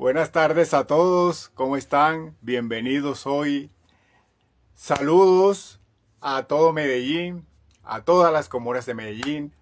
Buenas tardes a todos, ¿cómo están? Bienvenidos hoy. Saludos a todo Medellín, a todas las comunas de Medellín,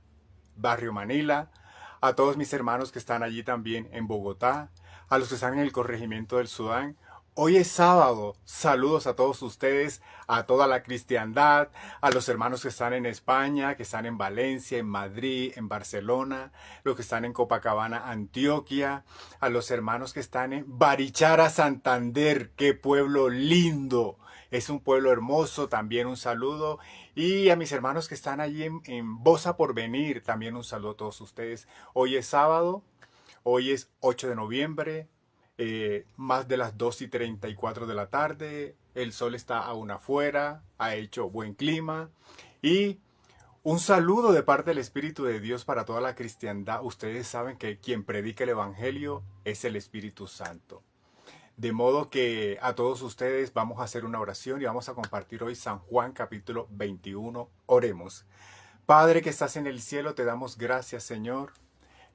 Barrio Manila, a todos mis hermanos que están allí también en Bogotá, a los que están en el corregimiento del Sudán. Hoy es sábado. Saludos a todos ustedes, a toda la cristiandad, a los hermanos que están en España, que están en Valencia, en Madrid, en Barcelona, los que están en Copacabana, Antioquia, a los hermanos que están en Barichara, Santander. ¡Qué pueblo lindo! Es un pueblo hermoso, también un saludo. Y a mis hermanos que están allí en Bosa por venir, también un saludo a todos ustedes. Hoy es sábado, hoy es 8 de noviembre, más de las 2:34 de la tarde, el sol está aún afuera, ha hecho buen clima y un saludo de parte del Espíritu de Dios para toda la cristiandad. Ustedes saben que quien predica el Evangelio es el Espíritu Santo. De modo que a todos ustedes vamos a hacer una oración y vamos a compartir hoy San Juan capítulo 21. Oremos. Padre que estás en el cielo, te damos gracias, Señor.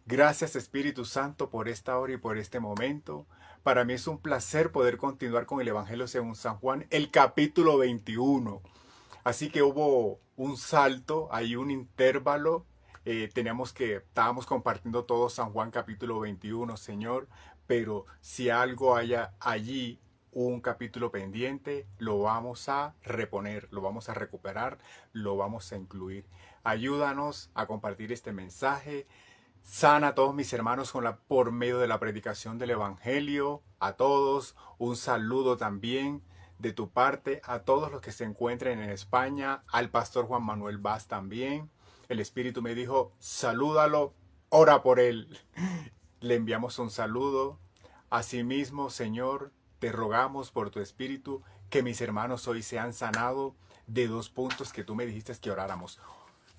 Gracias, Espíritu Santo, por esta hora y por este momento. Para mí es un placer poder continuar con el Evangelio según San Juan, el capítulo 21. Así que hubo un salto, hay un intervalo. Estábamos compartiendo todo San Juan capítulo 21, Señor, pero si algo haya allí, un capítulo pendiente, lo vamos a reponer, lo vamos a recuperar, lo vamos a incluir. Ayúdanos a compartir este mensaje. Sana a todos mis hermanos por medio de la predicación del Evangelio. A todos, un saludo también de tu parte a todos los que se encuentren en España, al pastor Juan Manuel Vaz también. El Espíritu me dijo, salúdalo, ora por él. Le enviamos un saludo. Asimismo, Señor, te rogamos por tu Espíritu que mis hermanos hoy sean sanados de dos puntos que tú me dijiste que oráramos.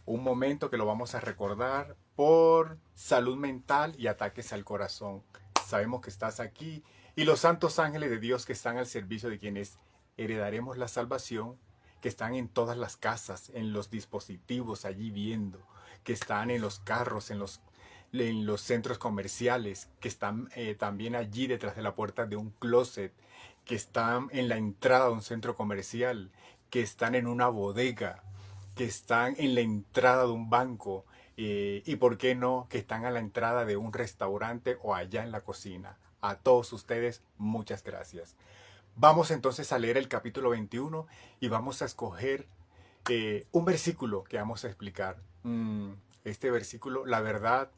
Un momento que lo vamos a recordar por salud mental y ataques al corazón. Sabemos que estás aquí y los santos ángeles de Dios que están al servicio de quienes heredaremos la salvación, que están en todas las casas, en los dispositivos allí viendo, que están en los carros, en los centros comerciales, que están también allí detrás de la puerta de un closet, que están en la entrada de un centro comercial, que están en una bodega, que están en la entrada de un banco y por qué no, que están a la entrada de un restaurante o allá en la cocina. A todos ustedes, muchas gracias. Vamos entonces a leer el capítulo 21 y vamos a escoger un versículo que vamos a explicar. Este versículo, la verdad,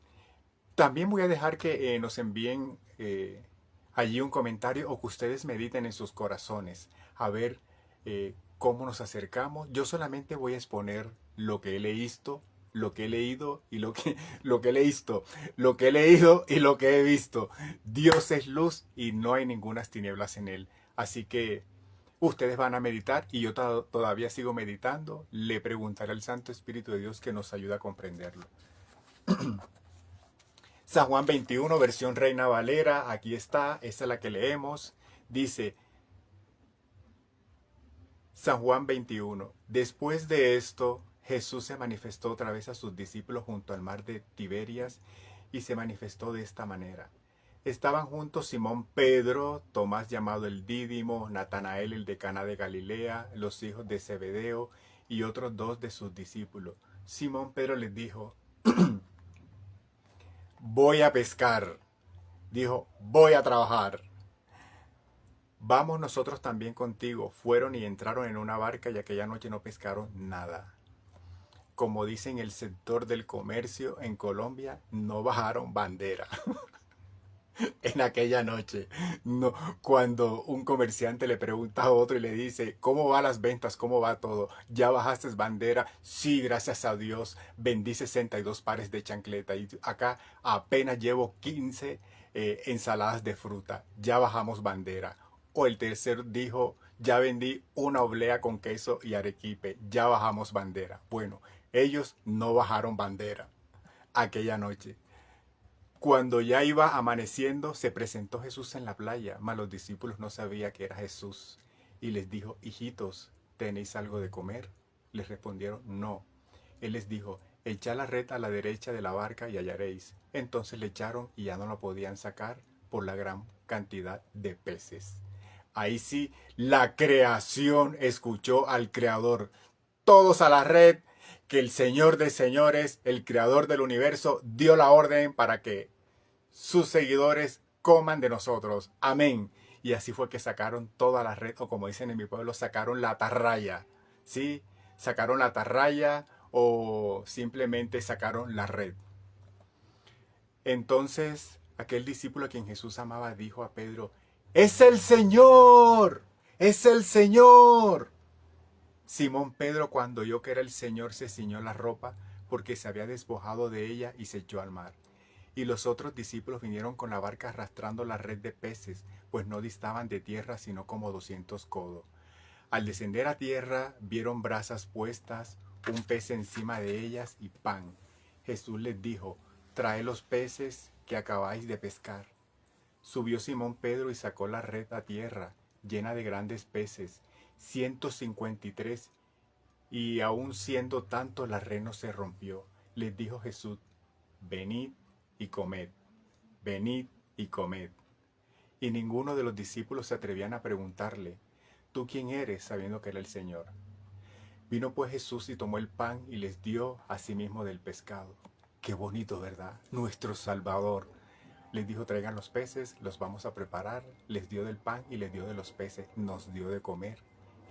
también voy a dejar que nos envíen allí un comentario o que ustedes mediten en sus corazones a ver cómo nos acercamos. Yo solamente voy a exponer lo que he leído, lo que he leído y lo que he leído, lo que he leído y lo que he visto. Dios es luz y no hay ninguna tinieblas en él. Así que ustedes van a meditar y yo todavía sigo meditando. Le preguntaré al Santo Espíritu de Dios que nos ayude a comprenderlo. San Juan 21, versión Reina Valera, aquí está, esta es la que leemos. Dice, San Juan 21, después de esto, Jesús se manifestó otra vez a sus discípulos junto al mar de Tiberias y se manifestó de esta manera. Estaban juntos Simón Pedro, Tomás llamado el Dídimo, Natanael el de Caná de Galilea, los hijos de Zebedeo y otros dos de sus discípulos. Simón Pedro les dijo, voy a pescar. Dijo, voy a trabajar. Vamos nosotros también contigo. Fueron y entraron en una barca y aquella noche no pescaron nada. Como dicen el sector del comercio en Colombia, no bajaron bandera en aquella noche. No, cuando un comerciante le pregunta a otro y le dice, ¿cómo van las ventas? ¿Cómo va todo? ¿Ya bajaste bandera? Sí, gracias a Dios. Vendí 62 pares de chancleta y acá apenas llevo 15 ensaladas de fruta. Ya bajamos bandera. O el tercero dijo, ya vendí una oblea con queso y arequipe. Ya bajamos bandera. Bueno, ellos no bajaron bandera aquella noche. Cuando ya iba amaneciendo, se presentó Jesús en la playa, mas los discípulos no sabían que era Jesús. Y les dijo, hijitos, ¿tenéis algo de comer? Les respondieron, no. Él les dijo, echad la red a la derecha de la barca y hallaréis. Entonces le echaron y ya no la podían sacar por la gran cantidad de peces. Ahí sí, la creación escuchó al Creador. Todos a la red, que el Señor de señores, el Creador del universo, dio la orden para que sus seguidores coman de nosotros. Amén. Y así fue que sacaron toda la red, o como dicen en mi pueblo, sacaron la atarraya. ¿Sí? Sacaron la atarraya o simplemente sacaron la red. Entonces, aquel discípulo a quien Jesús amaba dijo a Pedro, ¡es el Señor! ¡Es el Señor! Simón Pedro, cuando oyó que era el Señor, se ciñó la ropa porque se había despojado de ella y se echó al mar. Y los otros discípulos vinieron con la barca arrastrando la red de peces, pues no distaban de tierra sino como 200 codos. Al descender a tierra, vieron brasas puestas, un pez encima de ellas y pan. Jesús les dijo, traed los peces que acabáis de pescar. Subió Simón Pedro y sacó la red a tierra, llena de grandes peces, 153, y aun siendo tanto la red no se rompió. Les dijo Jesús, venid y comed, venid y comed. Y ninguno de los discípulos se atrevían a preguntarle, ¿tú quién eres?, sabiendo que era el Señor. Vino pues Jesús y tomó el pan y les dio asimismo del pescado. Qué bonito, ¿verdad? Nuestro Salvador. Les dijo, traigan los peces, los vamos a preparar. Les dio del pan y les dio de los peces. Nos dio de comer.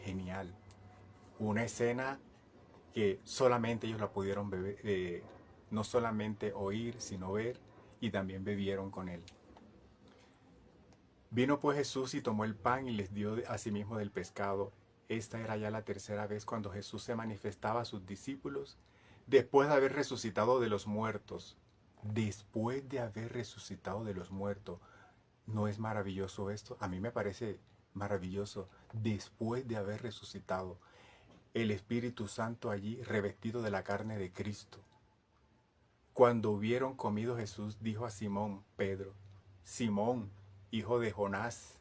Genial. Una escena que solamente ellos la pudieron beber, no solamente oír, sino ver, y también bebieron con él. Vino pues Jesús y tomó el pan y les dio asimismo del pescado. Esta era ya la tercera vez cuando Jesús se manifestaba a sus discípulos después de haber resucitado de los muertos. Después de haber resucitado de los muertos. ¿No es maravilloso esto? A mí me parece maravilloso. Después de haber resucitado, el Espíritu Santo allí revestido de la carne de Cristo. Cuando hubieron comido, Jesús dijo a Simón Pedro, Simón, hijo de Jonás,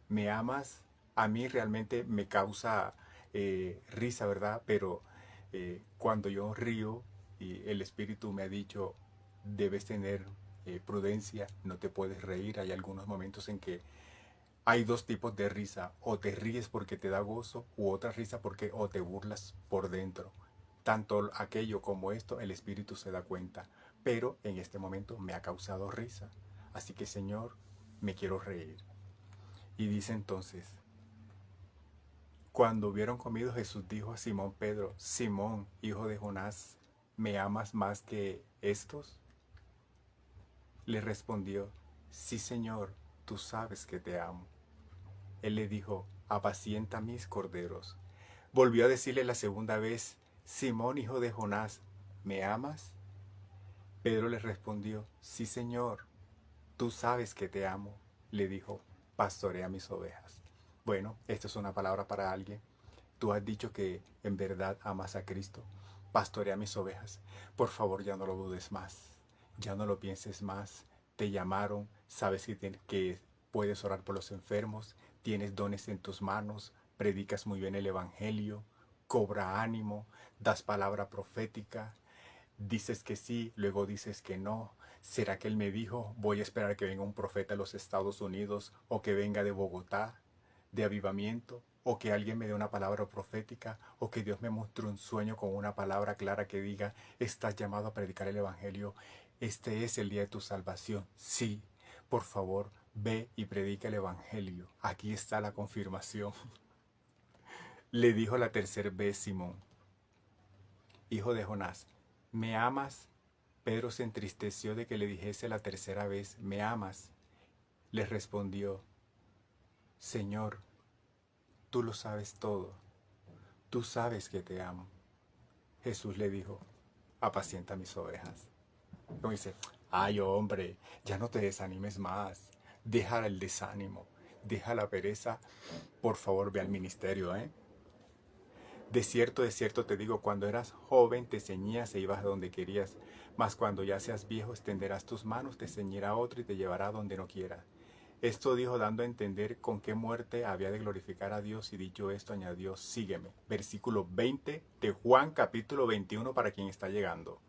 ¿me amas? A mí realmente me causa risa, ¿verdad? Pero cuando yo río y el Espíritu me ha dicho, debes tener prudencia, no te puedes reír. Hay algunos momentos en que hay dos tipos de risa, o te ríes porque te da gozo, u otra risa porque o te burlas por dentro. Tanto aquello como esto, el Espíritu se da cuenta, pero en este momento me ha causado risa. Así que Señor, me quiero reír. Y dice entonces, cuando hubieron comido, Jesús dijo a Simón Pedro, Simón, hijo de Jonás, ¿me amas más que estos? Le respondió, sí Señor, tú sabes que te amo. Él le dijo, apacienta mis corderos. Volvió a decirle la segunda vez, Simón, hijo de Jonás, ¿me amas? Pedro le respondió, sí Señor, tú sabes que te amo. Le dijo, pastorea mis ovejas. Bueno, esto es una palabra para alguien. Tú has dicho que en verdad amas a Cristo. Pastorea mis ovejas. Por favor, ya no lo dudes más. Ya no lo pienses más. Te llamaron. Sabes que puedes orar por los enfermos. Tienes dones en tus manos. Predicas muy bien el Evangelio. Cobra ánimo. Das palabra profética. Dices que sí, luego dices que no. ¿Será que él me dijo, voy a esperar que venga un profeta de los Estados Unidos o que venga de Bogotá, de avivamiento, o que alguien me dé una palabra profética, o que Dios me muestre un sueño con una palabra clara que diga, estás llamado a predicar el Evangelio, este es el día de tu salvación? Sí, por favor, ve y predica el Evangelio. Aquí está la confirmación. Le dijo la tercera vez Simón, hijo de Jonás, ¿me amas? Pedro se entristeció de que le dijese la tercera vez, ¿me amas? Le respondió, Señor, tú lo sabes todo, tú sabes que te amo. Jesús le dijo, apacienta mis ovejas. Como dice, ay hombre, ya no te desanimes más, deja el desánimo, deja la pereza, por favor ve al ministerio, ¿eh? De cierto te digo, cuando eras joven te ceñías e ibas a donde querías, mas cuando ya seas viejo extenderás tus manos, te ceñirá otro y te llevará a donde no quieras. Esto dijo dando a entender con qué muerte había de glorificar a Dios, y dicho esto añadió, sígueme. Versículo 20 de Juan capítulo 21 para quien está llegando.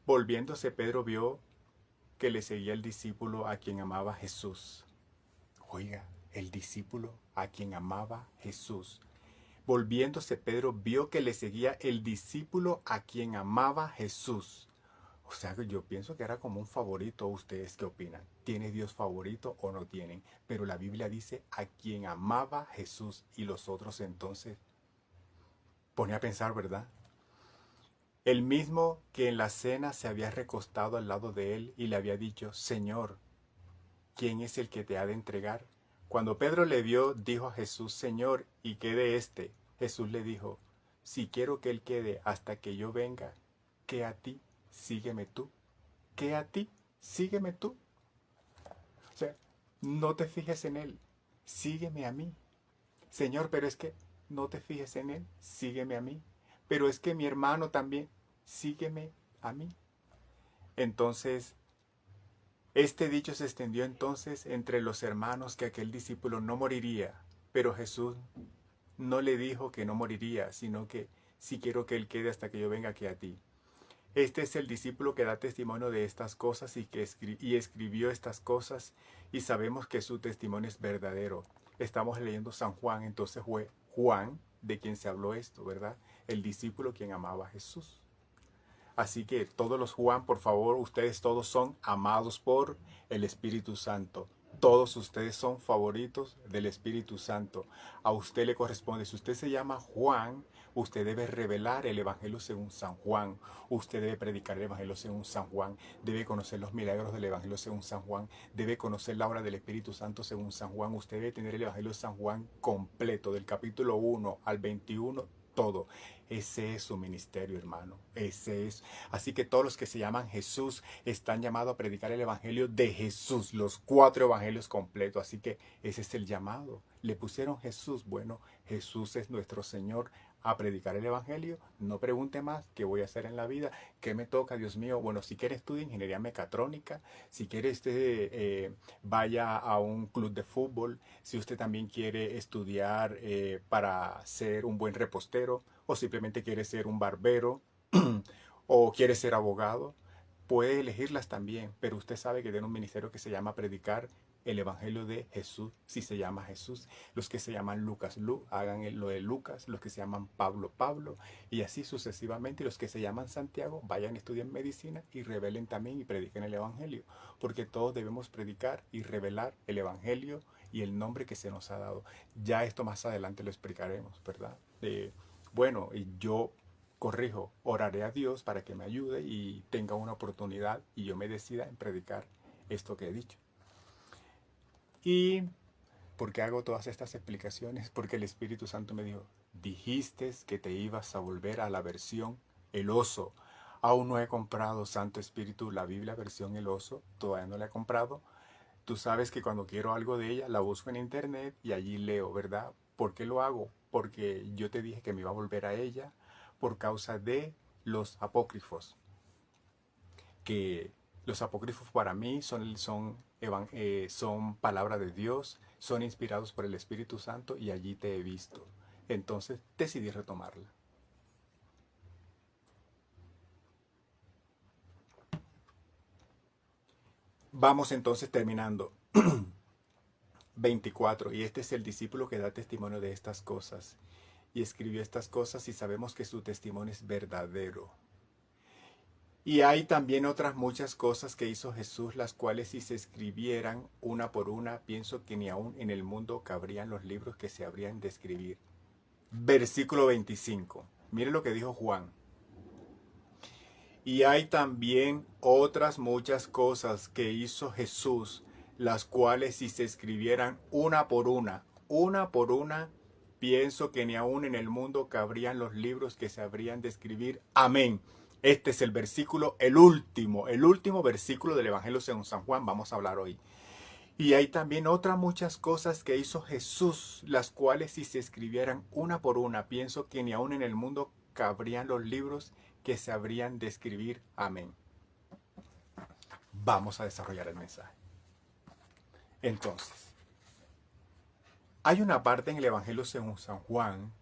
Volviéndose Pedro vio que le seguía el discípulo a quien amaba Jesús. Oiga, el discípulo a quien amaba Jesús. Volviéndose Pedro vio que le seguía el discípulo a quien amaba Jesús. O sea, que yo pienso que era como un favorito. ¿Ustedes qué opinan? ¿Tiene Dios favorito o no tienen? Pero la Biblia dice a quien amaba Jesús, y los otros entonces pone a pensar, ¿verdad? El mismo que en la cena se había recostado al lado de él y le había dicho: Señor, ¿quién es el que te ha de entregar? Cuando Pedro le vio, dijo a Jesús: Señor, ¿y qué de éste? Jesús le dijo: Si quiero que él quede hasta que yo venga, ¿qué a ti? Sígueme tú. ¿Qué a ti? Sígueme tú. O sea, no te fijes en él, sígueme a mí. Señor, pero es que no te fijes en él, sígueme a mí. Pero es que mi hermano también, sígueme a mí. Entonces, este dicho se extendió entonces entre los hermanos que aquel discípulo no moriría, pero Jesús no le dijo que no moriría, sino que si quiero que él quede hasta que yo venga aquí a ti. Este es el discípulo que da testimonio de estas cosas y que escribió estas cosas, y sabemos que su testimonio es verdadero. Estamos leyendo San Juan, entonces fue Juan de quien se habló esto, ¿verdad? El discípulo quien amaba a Jesús. Así que todos los Juan, por favor, ustedes todos son amados por el Espíritu Santo. Todos ustedes son favoritos del Espíritu Santo. A usted le corresponde. Si usted se llama Juan, usted debe revelar el Evangelio según San Juan. Usted debe predicar el Evangelio según San Juan. Debe conocer los milagros del Evangelio según San Juan. Debe conocer la obra del Espíritu Santo según San Juan. Usted debe tener el Evangelio de San Juan completo, del capítulo 1 al 21, todo. Ese es su ministerio, hermano. Ese es. Así que todos los que se llaman Jesús están llamados a predicar el Evangelio de Jesús, los 4 evangelios completos. Así que ese es el llamado. Le pusieron Jesús. Bueno, Jesús es nuestro Señor, a predicar el Evangelio. No pregunte más qué voy a hacer en la vida, qué me toca, Dios mío. Bueno, si quiere estudie ingeniería mecatrónica, si quiere vaya a un club de fútbol, si usted también quiere estudiar para ser un buen repostero, o simplemente quiere ser un barbero, o quiere ser abogado, puede elegirlas también, pero usted sabe que tiene un ministerio que se llama predicar el Evangelio de Jesús, si se llama Jesús. Los que se llaman Lucas, hagan lo de Lucas. Los que se llaman Pablo, Pablo. Y así sucesivamente. Y los que se llaman Santiago, vayan, estudien medicina y revelen también y prediquen el Evangelio. Porque todos debemos predicar y revelar el Evangelio y el nombre que se nos ha dado. Ya esto más adelante lo explicaremos, ¿verdad? Bueno, y yo corrijo, oraré a Dios para que me ayude y tenga una oportunidad y yo me decida en predicar esto que he dicho. ¿Y por qué hago todas estas explicaciones? Porque el Espíritu Santo me dijo: dijiste que te ibas a volver a la versión El Oso. Aún no he comprado, Santo Espíritu, la Biblia versión El Oso. Todavía no la he comprado. Tú sabes que cuando quiero algo de ella, la busco en internet y allí leo, ¿verdad? ¿Por qué lo hago? Porque yo te dije que me iba a volver a ella por causa de los apócrifos. Que los apócrifos para mí son palabra de Dios, son inspirados por el Espíritu Santo y allí te he visto. Entonces decidí retomarla. Vamos entonces terminando. 24. Y este es el discípulo que da testimonio de estas cosas. Y escribió estas cosas y sabemos que su testimonio es verdadero. Y hay también otras muchas cosas que hizo Jesús, las cuales si se escribieran una por una, pienso que ni aún en el mundo cabrían los libros que se habrían de escribir. Versículo 25. Mire lo que dijo Juan. Y hay también otras muchas cosas que hizo Jesús, las cuales si se escribieran una por una, pienso que ni aún en el mundo cabrían los libros que se habrían de escribir. Amén. Este es el versículo, el último versículo del Evangelio según San Juan. Vamos a hablar hoy. Y hay también otras muchas cosas que hizo Jesús, las cuales si se escribieran una por una, pienso que ni aún en el mundo cabrían los libros que se habrían de escribir. Amén. Vamos a desarrollar el mensaje. Entonces, hay una parte en el Evangelio según San Juan,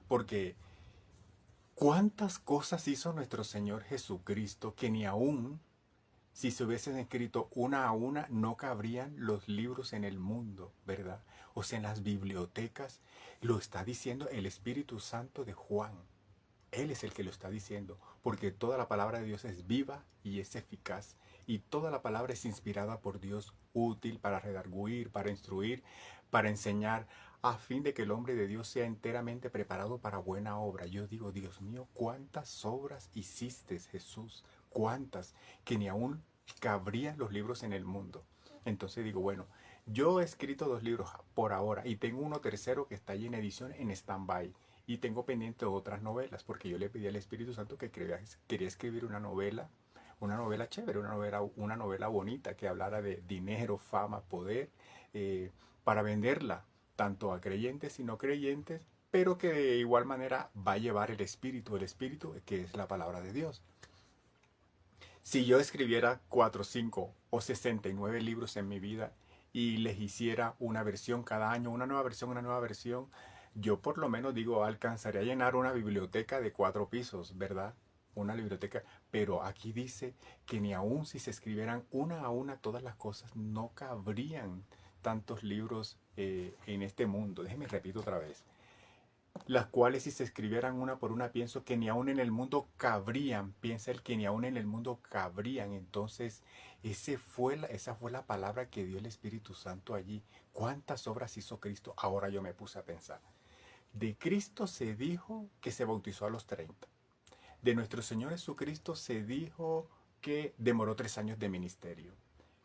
porque ¿cuántas cosas hizo nuestro Señor Jesucristo que ni aún Si se hubiesen escrito una a una, no cabrían los libros en el mundo, ¿verdad? O sea, en las bibliotecas, lo está diciendo el Espíritu Santo de Juan. Él es el que lo está diciendo, porque toda la palabra de Dios es viva y es eficaz. Y toda la palabra es inspirada por Dios, útil para redarguir, para instruir, para enseñar, a fin de que el hombre de Dios sea enteramente preparado para buena obra. Yo digo, Dios mío, ¿cuántas obras hiciste, Jesús? ¿Cuántas? Que ni aún cabrían los libros en el mundo. Entonces digo, bueno, yo he escrito 2 libros por ahora y tengo uno tercero que está ahí en edición en stand-by. Y tengo pendiente otras novelas, porque yo le pedí al Espíritu Santo que quería escribir una novela chévere, una novela bonita que hablara de dinero, fama, poder, para venderla tanto a creyentes y no creyentes, pero que de igual manera va a llevar el Espíritu que es la palabra de Dios. Si yo escribiera 4, 5 o 69 libros en mi vida y les hiciera una versión cada año, una nueva versión, yo por lo menos digo, alcanzaría a llenar una biblioteca de 4 pisos, ¿verdad? Una biblioteca, pero aquí dice que ni aun si se escribieran una a una todas las cosas, no cabrían tantos libros en este mundo. Déjenme repito otra vez, las cuales si se escribieran una por una, pienso que ni aun en el mundo cabrían, piensa el que ni aun en el mundo cabrían. Entonces, esa fue la palabra que dio el Espíritu Santo allí. ¿Cuántas obras hizo Cristo? Ahora yo me puse a pensar. De Cristo se dijo que se bautizó a los 30. De nuestro Señor Jesucristo se dijo que demoró 3 años de ministerio.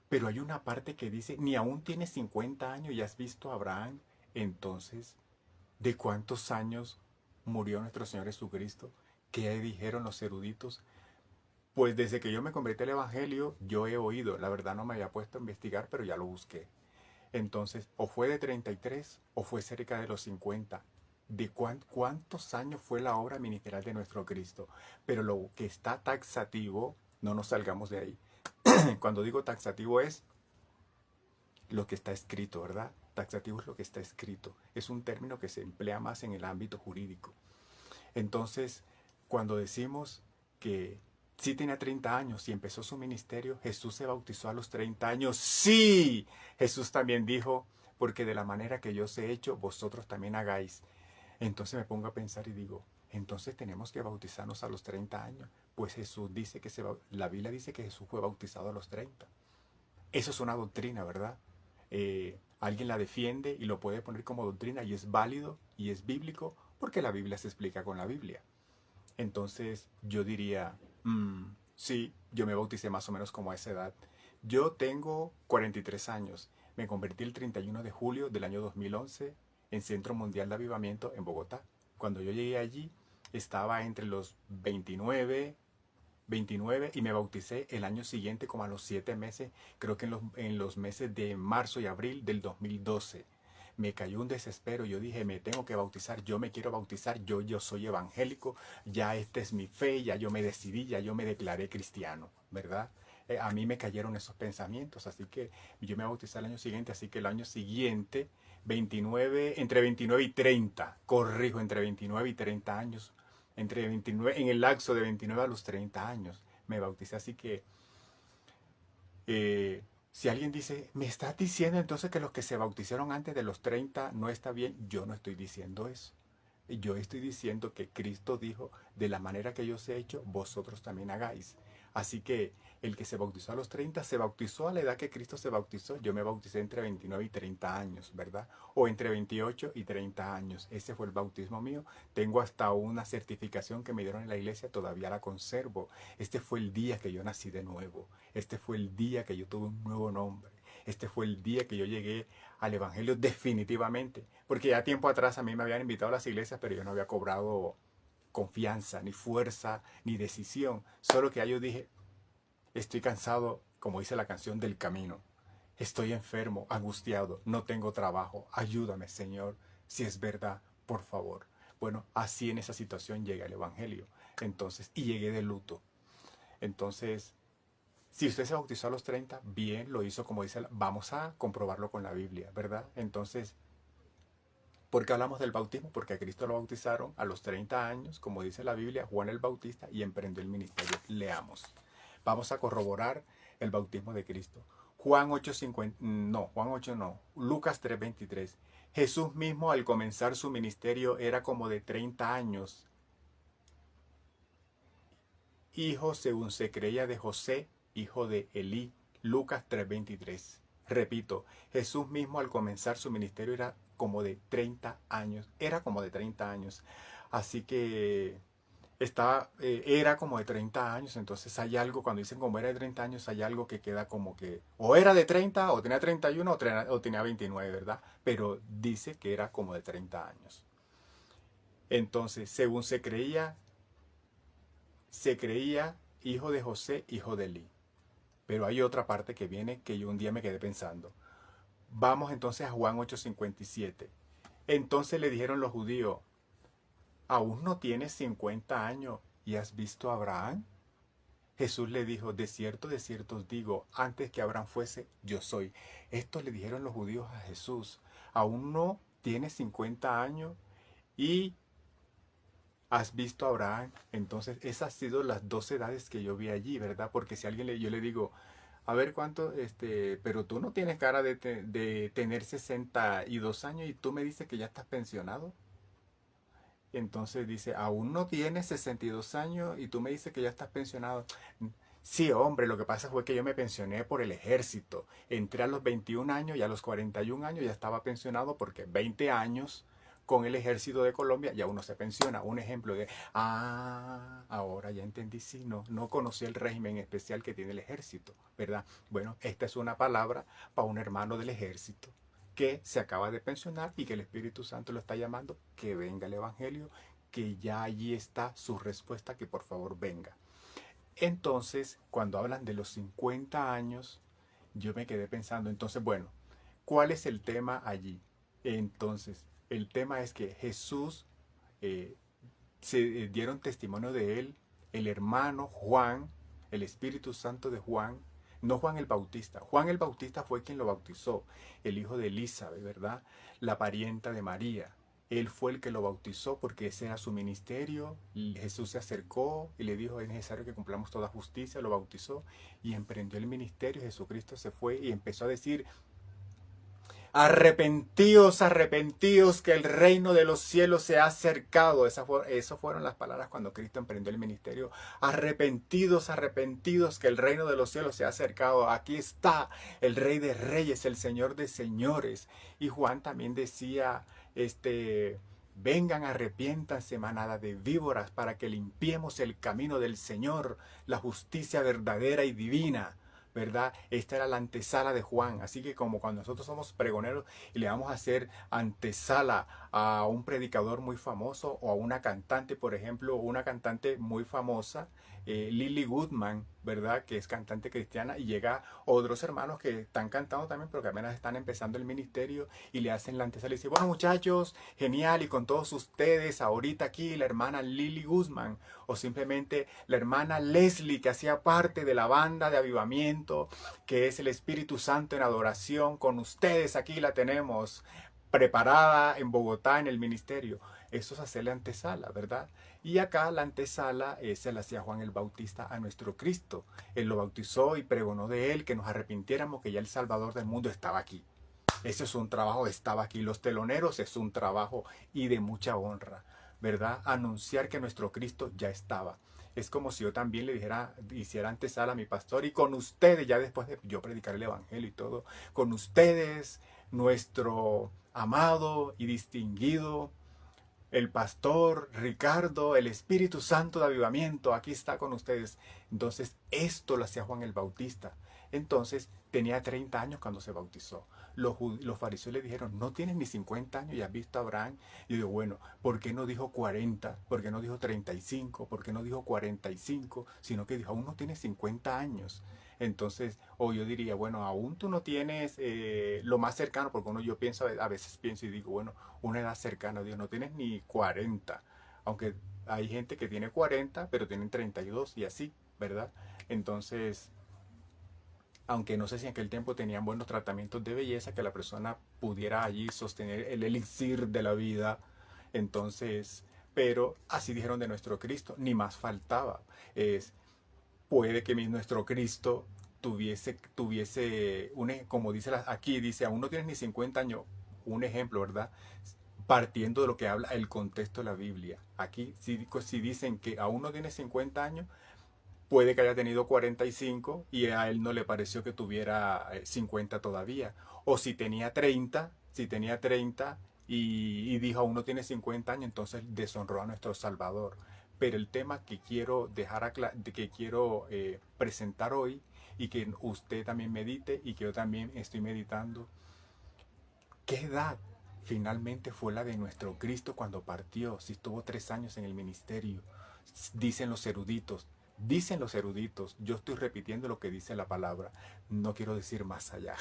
Pero hay una parte que dice, ni aún tienes 50 años y has visto a Abraham. Entonces, ¿de cuántos años murió nuestro Señor Jesucristo? ¿Qué dijeron los eruditos? Pues desde que yo me convertí al Evangelio, yo he oído, la verdad no me había puesto a investigar, pero ya lo busqué. Entonces, o fue de 33 o fue cerca de los 50. ¿De cuántos años fue la obra ministerial de nuestro Cristo? Pero lo que está taxativo, no nos salgamos de ahí. Cuando digo taxativo es lo que está escrito, ¿verdad? Taxativo es lo que está escrito. Es un término que se emplea más en el ámbito jurídico. Entonces, cuando decimos que sí tenía 30 años y empezó su ministerio, Jesús se bautizó a los 30 años. Sí, Jesús también dijo, porque de la manera que yo os he hecho, vosotros también hagáis. Entonces me pongo a pensar y digo, entonces tenemos que bautizarnos a los 30 años. Pues Jesús dice que la Biblia dice que Jesús fue bautizado a los 30. Eso es una doctrina, ¿verdad? Alguien la defiende y lo puede poner como doctrina y es válido y es bíblico porque la Biblia se explica con la Biblia. Entonces yo diría, sí, yo me bauticé más o menos como a esa edad. Yo tengo 43 años. Me convertí el 31 de julio del año 2011 en Centro Mundial de Avivamiento en Bogotá. Cuando yo llegué allí estaba entre los 29 y me bauticé el año siguiente como a los 7 meses, creo que en los meses de marzo y abril del 2012. Me cayó un desespero, yo dije, me tengo que bautizar, yo me quiero bautizar, yo soy evangélico, ya esta es mi fe, ya yo me decidí, ya yo me declaré cristiano, ¿verdad? A mí me cayeron esos pensamientos, así que yo me bauticé el año siguiente, así que el año siguiente, entre 29 y 30, corrijo, entre 29 y 30 años, en el lapso de 29 a los 30 años me bauticé, así que si alguien dice, me estás diciendo entonces que los que se bautizaron antes de los 30 no está bien, yo no estoy diciendo eso. Yo estoy diciendo que Cristo dijo, de la manera que yo os he hecho, vosotros también hagáis. Así que el que se bautizó a los 30 se bautizó a la edad que Cristo se bautizó. Yo me bauticé entre 29 y 30 años, ¿verdad? O entre 28 y 30 años. Ese fue el bautismo mío. Tengo hasta una certificación que me dieron en la iglesia, todavía la conservo. Este fue el día que yo nací de nuevo. Este fue el día que yo tuve un nuevo nombre. Este fue el día que yo llegué al Evangelio definitivamente. Porque ya tiempo atrás a mí me habían invitado a las iglesias, pero yo no había cobrado confianza, ni fuerza, ni decisión. Solo que yo dije, estoy cansado, como dice la canción, del camino. Estoy enfermo, angustiado, no tengo trabajo. Ayúdame, Señor, si es verdad, por favor. Bueno, así en esa situación llega el Evangelio. Entonces, y llegué de luto. Entonces, si usted se bautizó a los 30, bien, lo hizo como dice, vamos a comprobarlo con la Biblia, ¿verdad? Entonces, ¿por qué hablamos del bautismo? Porque a Cristo lo bautizaron a los 30 años, como dice la Biblia, Juan el Bautista, y emprendió el ministerio. Leamos. Vamos a corroborar el bautismo de Cristo. Juan 8:50, no, Juan 8 no, Lucas 3:23. Jesús mismo al comenzar su ministerio era como de 30 años, hijo según se creía de José, hijo de Elí. Lucas 3:23. Repito, Jesús mismo al comenzar su ministerio era como de 30 años, era como de 30 años. Así que era como de 30 años, entonces hay algo, cuando dicen como era de 30 años, hay algo que queda como que o era de 30, o tenía 31, o tenía 29, ¿verdad? Pero dice que era como de 30 años. Entonces, según se creía hijo de José, hijo de Elí. Pero hay otra parte que viene que yo un día me quedé pensando. Vamos entonces a Juan 8:57. Entonces le dijeron los judíos, ¿aún no tienes 50 años y has visto a Abraham? Jesús le dijo, de cierto os digo, antes que Abraham fuese, yo soy. Esto le dijeron los judíos a Jesús, aún no tienes 50 años y has visto a Abraham. Entonces esas han sido las dos edades que yo vi allí, ¿verdad? Porque si yo le digo, a ver cuánto, pero tú no tienes cara de tener 62 años y tú me dices que ya estás pensionado. Entonces dice, aún no tienes 62 años y tú me dices que ya estás pensionado. Sí, hombre, lo que pasa fue que yo me pensioné por el ejército. Entré a los 21 años y a los 41 años ya estaba pensionado porque 20 años con el ejército de Colombia ya uno se pensiona. Un ejemplo de, ahora ya entendí, sí, no conocí el régimen especial que tiene el ejército, ¿verdad? Bueno, esta es una palabra para un hermano del ejército que se acaba de pensionar y que el Espíritu Santo lo está llamando, que venga el Evangelio, que ya allí está su respuesta, que por favor venga. Entonces, cuando hablan de los 50 años, yo me quedé pensando, entonces, bueno, ¿cuál es el tema allí? Entonces, el tema es que Jesús se dieron testimonio de él, el hermano Juan, el Espíritu Santo de Juan, no Juan el Bautista. Juan el Bautista fue quien lo bautizó, el hijo de Elizabeth, ¿verdad? La parienta de María. Él fue el que lo bautizó porque ese era su ministerio. Jesús se acercó y le dijo, es necesario que cumplamos toda justicia, lo bautizó y emprendió el ministerio. Jesucristo se fue y empezó a decir, arrepentíos, arrepentíos, que el reino de los cielos se ha acercado. Esas fueron las palabras cuando Cristo emprendió el ministerio. Arrepentidos, arrepentidos, que el reino de los cielos se ha acercado. Aquí está el Rey de Reyes, el Señor de Señores. Y Juan también decía, vengan, arrepiéntanse, manada de víboras, para que limpiemos el camino del Señor, la justicia verdadera y divina, ¿verdad? Esta era la antesala de Juan. Así que como cuando nosotros somos pregoneros y le vamos a hacer antesala a un predicador muy famoso o a una cantante, por ejemplo, una cantante muy famosa, Lily Goodman, ¿verdad? Que es cantante cristiana, y llega otros hermanos que están cantando también, pero que apenas están empezando el ministerio y le hacen la antesala y dice, bueno muchachos, genial, y con todos ustedes, ahorita aquí la hermana Lily Goodman, o simplemente la hermana Leslie, que hacía parte de la banda de avivamiento, que es el Espíritu Santo en adoración, con ustedes aquí la tenemos preparada en Bogotá en el ministerio. Eso es hacerle antesala, ¿verdad? Y acá la antesala se la hacía Juan el Bautista a nuestro Cristo. Él lo bautizó y pregonó de él que nos arrepintiéramos, que ya el Salvador del mundo estaba aquí. Ese es un trabajo, estaba aquí. Los teloneros es un trabajo y de mucha honra, ¿verdad? Anunciar que nuestro Cristo ya estaba. Es como si yo también le dijera, hiciera antesala a mi pastor, y con ustedes, ya después de yo predicar el evangelio y todo, con ustedes, nuestro amado y distinguido, el pastor Ricardo, el Espíritu Santo de avivamiento, aquí está con ustedes. Entonces, esto lo hacía Juan el Bautista. Entonces, tenía 30 años cuando se bautizó. Los fariseos le dijeron, no tienes ni 50 años y has visto a Abraham. Y yo digo, bueno, ¿por qué no dijo 40? ¿Por qué no dijo 35? ¿Por qué no dijo 45? Sino que dijo, aún no tienes 50 años. Entonces, o yo diría, bueno, aún tú no tienes lo más cercano, porque yo pienso, a veces pienso y digo, bueno, una edad cercana, Dios, no tienes ni 40, aunque hay gente que tiene 40, pero tienen 32 y así, ¿verdad? Entonces, aunque no sé si en aquel tiempo tenían buenos tratamientos de belleza, que la persona pudiera allí sostener el elixir de la vida, entonces, pero así dijeron de nuestro Cristo, ni más faltaba. Puede que nuestro Cristo tuviese como dice aquí, dice, aún no tienes ni 50 años, un ejemplo, ¿verdad? Partiendo de lo que habla el contexto de la Biblia. Aquí, si dicen que aún no tienes 50 años, puede que haya tenido 45 y a él no le pareció que tuviera 50 todavía. O si tenía 30 y dijo aún no tiene 50 años, entonces deshonró a nuestro Salvador. Pero el tema que quiero presentar hoy y que usted también medite y que yo también estoy meditando, ¿qué edad finalmente fue la de nuestro Cristo cuando partió? Si estuvo 3 años en el ministerio, dicen los eruditos. Dicen los eruditos, yo estoy repitiendo lo que dice la palabra, no quiero decir más allá.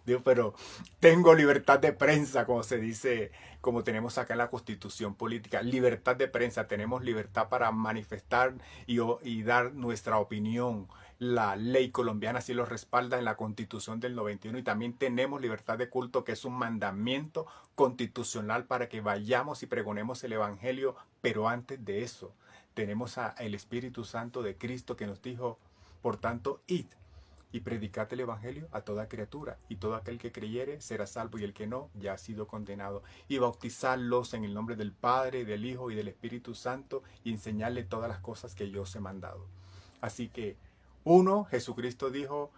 Digo, pero tengo libertad de prensa, como se dice, como tenemos acá en la Constitución política. Libertad de prensa, tenemos libertad para manifestar y dar nuestra opinión. La ley colombiana sí lo respalda en la Constitución del 91 y también tenemos libertad de culto, que es un mandamiento constitucional para que vayamos y pregonemos el Evangelio. Pero antes de eso, tenemos el Espíritu Santo de Cristo que nos dijo, por tanto, id y predicad el Evangelio a toda criatura, y todo aquel que creyere será salvo, y el que no, ya ha sido condenado. Y bautizarlos en el nombre del Padre, del Hijo y del Espíritu Santo, y enseñarle todas las cosas que yo os he mandado. Así que, Jesucristo dijo,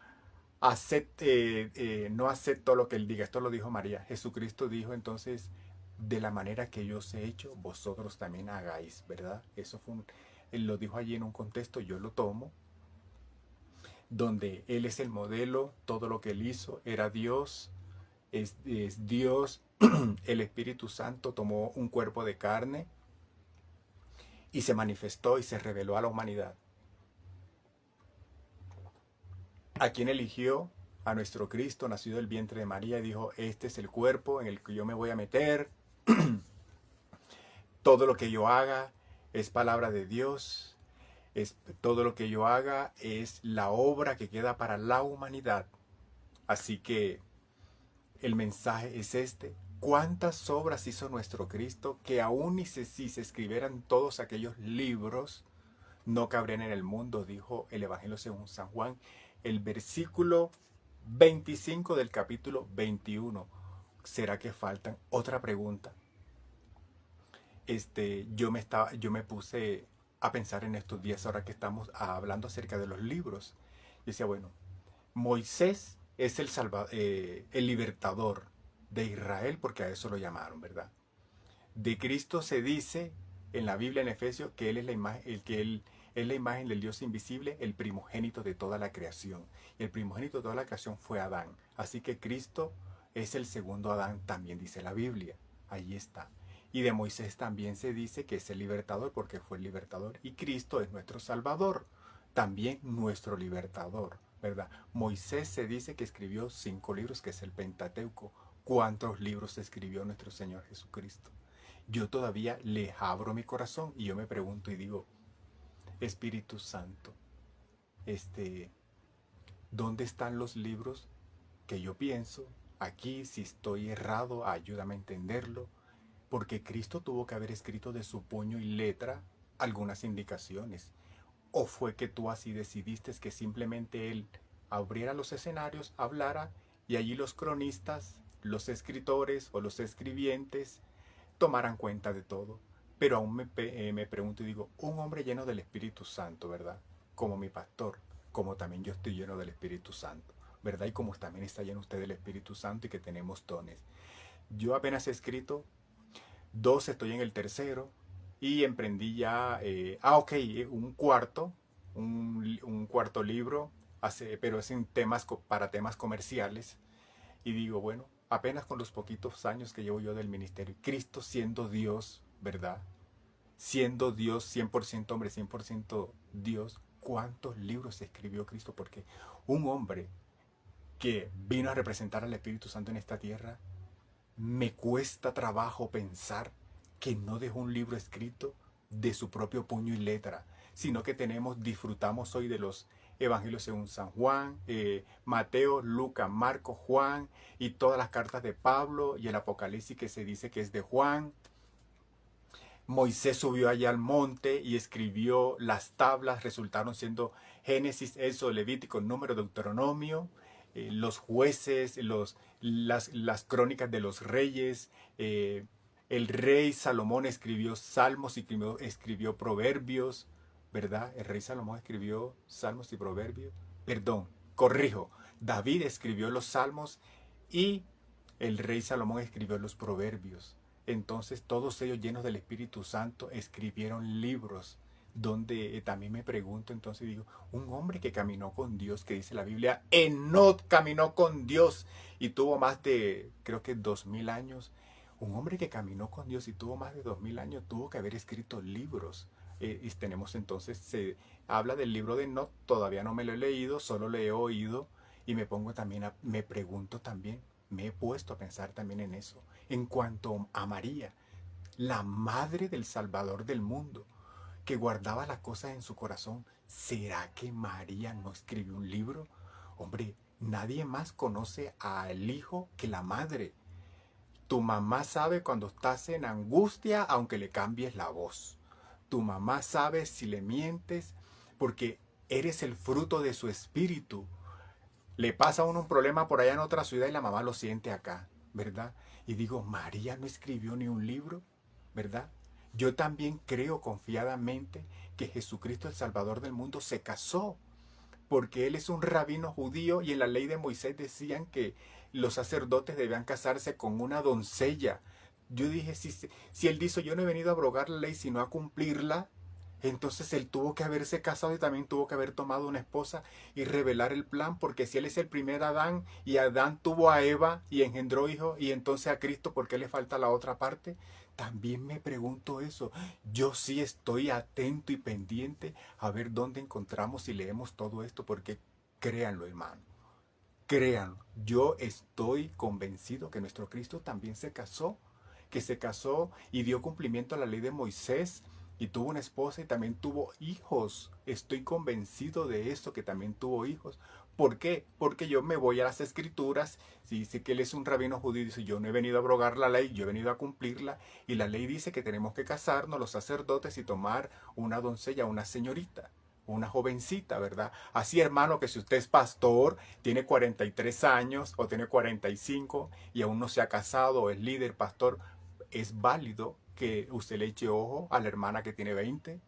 no acepto lo que él diga. Esto lo dijo María. Jesucristo dijo entonces, de la manera que yo os he hecho, vosotros también hagáis, ¿verdad? Él lo dijo allí en un contexto, yo lo tomo, donde Él es el modelo, todo lo que Él hizo era Dios, es Dios. El Espíritu Santo tomó un cuerpo de carne y se manifestó y se reveló a la humanidad. ¿A quién eligió? A nuestro Cristo, nacido del vientre de María, y dijo, este es el cuerpo en el que yo me voy a meter. Todo lo que yo haga es palabra de Dios. Todo lo que yo haga es la obra que queda para la humanidad. Así que el mensaje es este. ¿Cuántas obras hizo nuestro Cristo que aún si se escribieran todos aquellos libros, no cabrían en el mundo? Dijo el Evangelio según San Juan, el versículo 25 del capítulo 21. ¿Será que faltan? Otra pregunta. Yo me puse a pensar en estos días, ahora que estamos hablando acerca de los libros. Y decía, bueno, Moisés es el libertador de Israel, porque a eso lo llamaron, ¿verdad? De Cristo se dice en la Biblia, en Efesios, que Él es la imagen, Él es la imagen del Dios invisible, el primogénito de toda la creación. Y el primogénito de toda la creación fue Adán. Así que Cristo es el segundo Adán, también dice la Biblia. Ahí está. Y de Moisés también se dice que es el libertador, porque fue el libertador. Y Cristo es nuestro Salvador, también nuestro libertador, ¿verdad? Moisés se dice que escribió 5 libros, que es el Pentateuco. ¿Cuántos libros escribió nuestro Señor Jesucristo? Yo todavía le abro mi corazón y yo me pregunto y digo, Espíritu Santo, ¿dónde están los libros que yo pienso? Aquí, si estoy errado, ayúdame a entenderlo, porque Cristo tuvo que haber escrito de su puño y letra algunas indicaciones. ¿O fue que tú así decidiste que simplemente Él abriera los escenarios, hablara, y allí los cronistas, los escritores o los escribientes tomaran cuenta de todo? Pero aún me pregunto y digo, un hombre lleno del Espíritu Santo, ¿verdad? Como mi pastor, como también yo estoy lleno del Espíritu Santo, ¿verdad? Y como también está lleno usted del Espíritu Santo y que tenemos dones. Yo apenas he escrito 2, estoy en el tercero y emprendí ya, un cuarto libro, pero es para temas comerciales. Y digo, bueno, apenas con los poquitos años que llevo yo del ministerio, Cristo siendo Dios, ¿verdad? Siendo Dios, 100% hombre, 100% Dios, ¿cuántos libros escribió Cristo? Porque un hombre que vino a representar al Espíritu Santo en esta tierra, me cuesta trabajo pensar que no dejó un libro escrito de su propio puño y letra, sino que disfrutamos hoy de los Evangelios según San Juan, Mateo, Lucas, Marcos, Juan y todas las cartas de Pablo y el Apocalipsis que se dice que es de Juan. Moisés subió allá al monte y escribió las tablas, resultaron siendo Génesis, Éxodo, Levítico, Número, Deuteronomio, los jueces, las crónicas de los reyes. El rey Salomón escribió salmos y escribió proverbios, ¿verdad? El rey Salomón escribió salmos y proverbios. Perdón, corrijo. David escribió los salmos y el rey Salomón escribió los proverbios. Entonces todos ellos llenos del Espíritu Santo escribieron libros donde también me pregunto, entonces digo, un hombre que caminó con Dios, que dice la Biblia, Enoc caminó con Dios y tuvo más de, creo que 2000 años. Un hombre que caminó con Dios y tuvo más de 2000 años tuvo que haber escrito libros. Y tenemos entonces, se habla del libro de Enoc, todavía no me lo he leído, solo le he oído y me pongo también, me pregunto también, me he puesto a pensar también en eso. En cuanto a María, la madre del Salvador del mundo, que guardaba las cosas en su corazón, ¿será que María no escribió un libro? Hombre, nadie más conoce al hijo que la madre. Tu mamá sabe cuando estás en angustia, aunque le cambies la voz. Tu mamá sabe si le mientes, porque eres el fruto de su espíritu. Le pasa a uno un problema por allá en otra ciudad y la mamá lo siente acá, ¿verdad? Y digo, María no escribió ni un libro, ¿verdad? Yo también creo confiadamente que Jesucristo, el Salvador del mundo, se casó, porque él es un rabino judío y en la ley de Moisés decían que los sacerdotes debían casarse con una doncella. Yo dije, si él dice, yo no he venido a abrogar la ley, sino a cumplirla, entonces él tuvo que haberse casado y también tuvo que haber tomado una esposa y revelar el plan, porque si él es el primer Adán y Adán tuvo a Eva y engendró hijos y entonces a Cristo, ¿por qué le falta la otra parte? También me pregunto eso. Yo sí estoy atento y pendiente a ver dónde encontramos y leemos todo esto, porque créanlo, hermano. Créanlo, yo estoy convencido que nuestro Cristo también se casó, que se casó y dio cumplimiento a la ley de Moisés y tuvo una esposa y también tuvo hijos. Estoy convencido de eso, que también tuvo hijos. ¿Por qué? Porque yo me voy a las escrituras, si dice que él es un rabino judío, dice yo no he venido a abrogar la ley, yo he venido a cumplirla, y la ley dice que tenemos que casarnos los sacerdotes y tomar una doncella, una señorita, una jovencita, ¿verdad? Así, hermano, que si usted es pastor, tiene 43 años o tiene 45 y aún no se ha casado o es líder, pastor, es válido que usted le eche ojo a la hermana que tiene 20.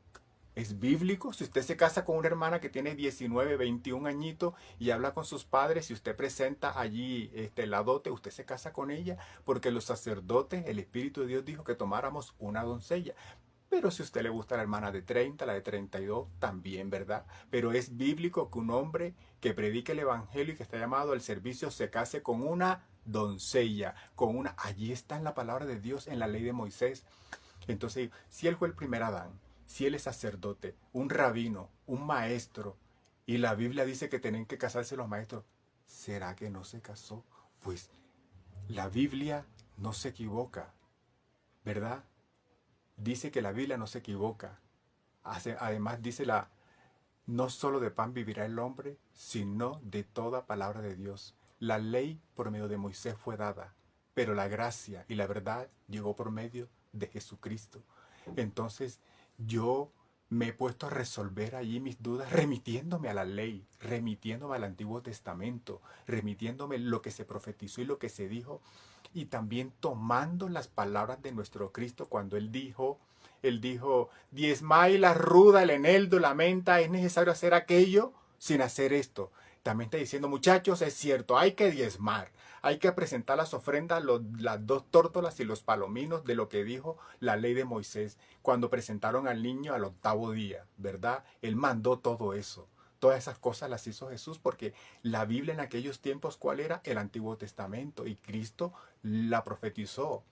Es bíblico. Si usted se casa con una hermana que tiene 19, 21 añitos y habla con sus padres, si usted presenta allí la dote, usted se casa con ella, porque los sacerdotes, el Espíritu de Dios dijo que tomáramos una doncella. Pero si a usted le gusta la hermana de 30, la de 32, también, ¿verdad? Pero es bíblico que un hombre que predique el evangelio y que está llamado al servicio se case con una doncella, con una... Allí está en la palabra de Dios, en la ley de Moisés. Entonces, si él fue el primer Adán, si él es sacerdote, un rabino, un maestro, y la Biblia dice que tienen que casarse los maestros, ¿será que no se casó? Pues la Biblia no se equivoca, ¿verdad? Dice que la Biblia no se equivoca. Además dice no solo de pan vivirá el hombre, sino de toda palabra de Dios. La ley por medio de Moisés fue dada, pero la gracia y la verdad llegó por medio de Jesucristo. Entonces yo me he puesto a resolver allí mis dudas remitiéndome a la ley, remitiéndome al Antiguo Testamento, remitiéndome lo que se profetizó y lo que se dijo, y también tomando las palabras de nuestro Cristo cuando Él dijo, diezmad y la ruda, el eneldo, la menta, es necesario hacer aquello sin hacer esto. También está diciendo, muchachos, es cierto, hay que diezmar, hay que presentar las ofrendas, las 2 tórtolas y los palominos de lo que dijo la ley de Moisés cuando presentaron al niño al 8.º día, ¿verdad? Él mandó todo eso. Todas esas cosas las hizo Jesús porque la Biblia en aquellos tiempos, ¿cuál era? El Antiguo Testamento, y Cristo la profetizó.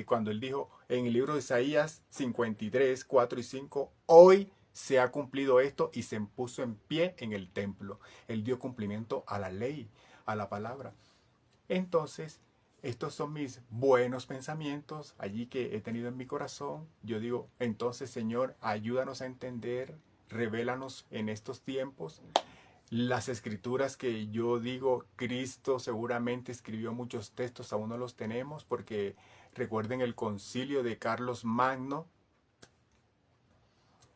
Cuando él dijo en el libro de Isaías 53, 4 y 5, hoy se ha cumplido esto, y se puso en pie en el templo. Él dio cumplimiento a la ley, a la palabra. Entonces, estos son mis buenos pensamientos allí que he tenido en mi corazón. Yo digo, entonces, Señor, ayúdanos a entender, revélanos en estos tiempos. Las escrituras que yo digo, Cristo seguramente escribió muchos textos, aún no los tenemos, porque recuerden el concilio de Carlos Magno,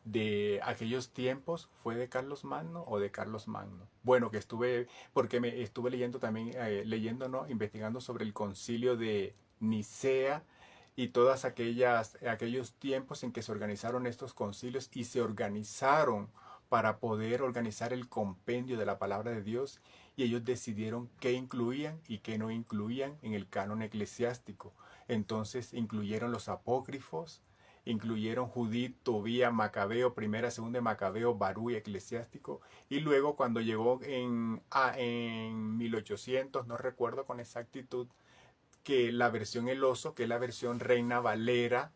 de aquellos tiempos, ¿fue de Carlos Magno o de Carlos Magno? Bueno, que estuve, porque me estuve leyendo también, leyendo, ¿no? Investigando sobre el concilio de Nicea y todas aquellos tiempos en que se organizaron estos concilios y se organizaron para poder organizar el compendio de la palabra de Dios, y ellos decidieron qué incluían y qué no incluían en el canon eclesiástico. Entonces incluyeron los apócrifos, incluyeron Judith, Tobía, Macabeo, primera, segunda de Macabeo, Barú y Eclesiástico. Y luego cuando llegó en 1800, no recuerdo con exactitud, que la versión El Oso, que es la versión Reina Valera,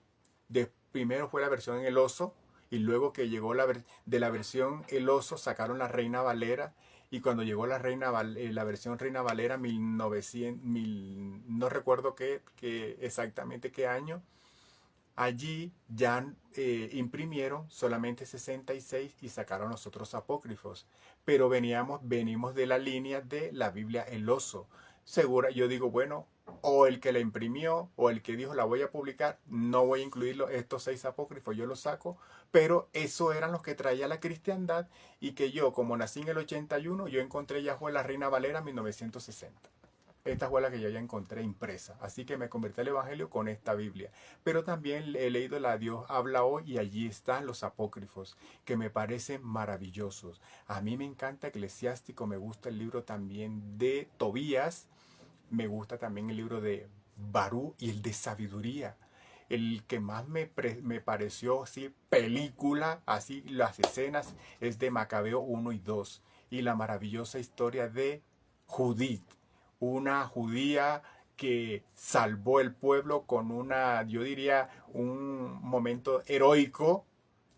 primero fue la versión El Oso, y luego que llegó de la versión El Oso sacaron la Reina Valera, y cuando llegó la versión Reina Valera 1900, no recuerdo exactamente qué año, allí ya imprimieron solamente 66 y sacaron los otros apócrifos. Pero venimos de la línea de la Biblia El Oso. Segura, yo digo, bueno, o el que la imprimió o el que dijo la voy a publicar, no voy a incluir estos 6 apócrifos, yo los saco. Pero eso eran los que traía la cristiandad, y que yo, como nací en el 81, yo encontré ya fue la Reina Valera 1960. Esta fue la que yo ya encontré impresa. Así que me convertí al Evangelio con esta Biblia. Pero también he leído la Dios habla hoy, y allí están los apócrifos, que me parecen maravillosos. A mí me encanta Eclesiástico, me gusta el libro también de Tobías, me gusta también el libro de Barú y el de Sabiduría. El que más me pareció así película, así las escenas, es de Macabeo 1 y 2. Y la maravillosa historia de Judith, una judía que salvó el pueblo con yo diría, un momento heroico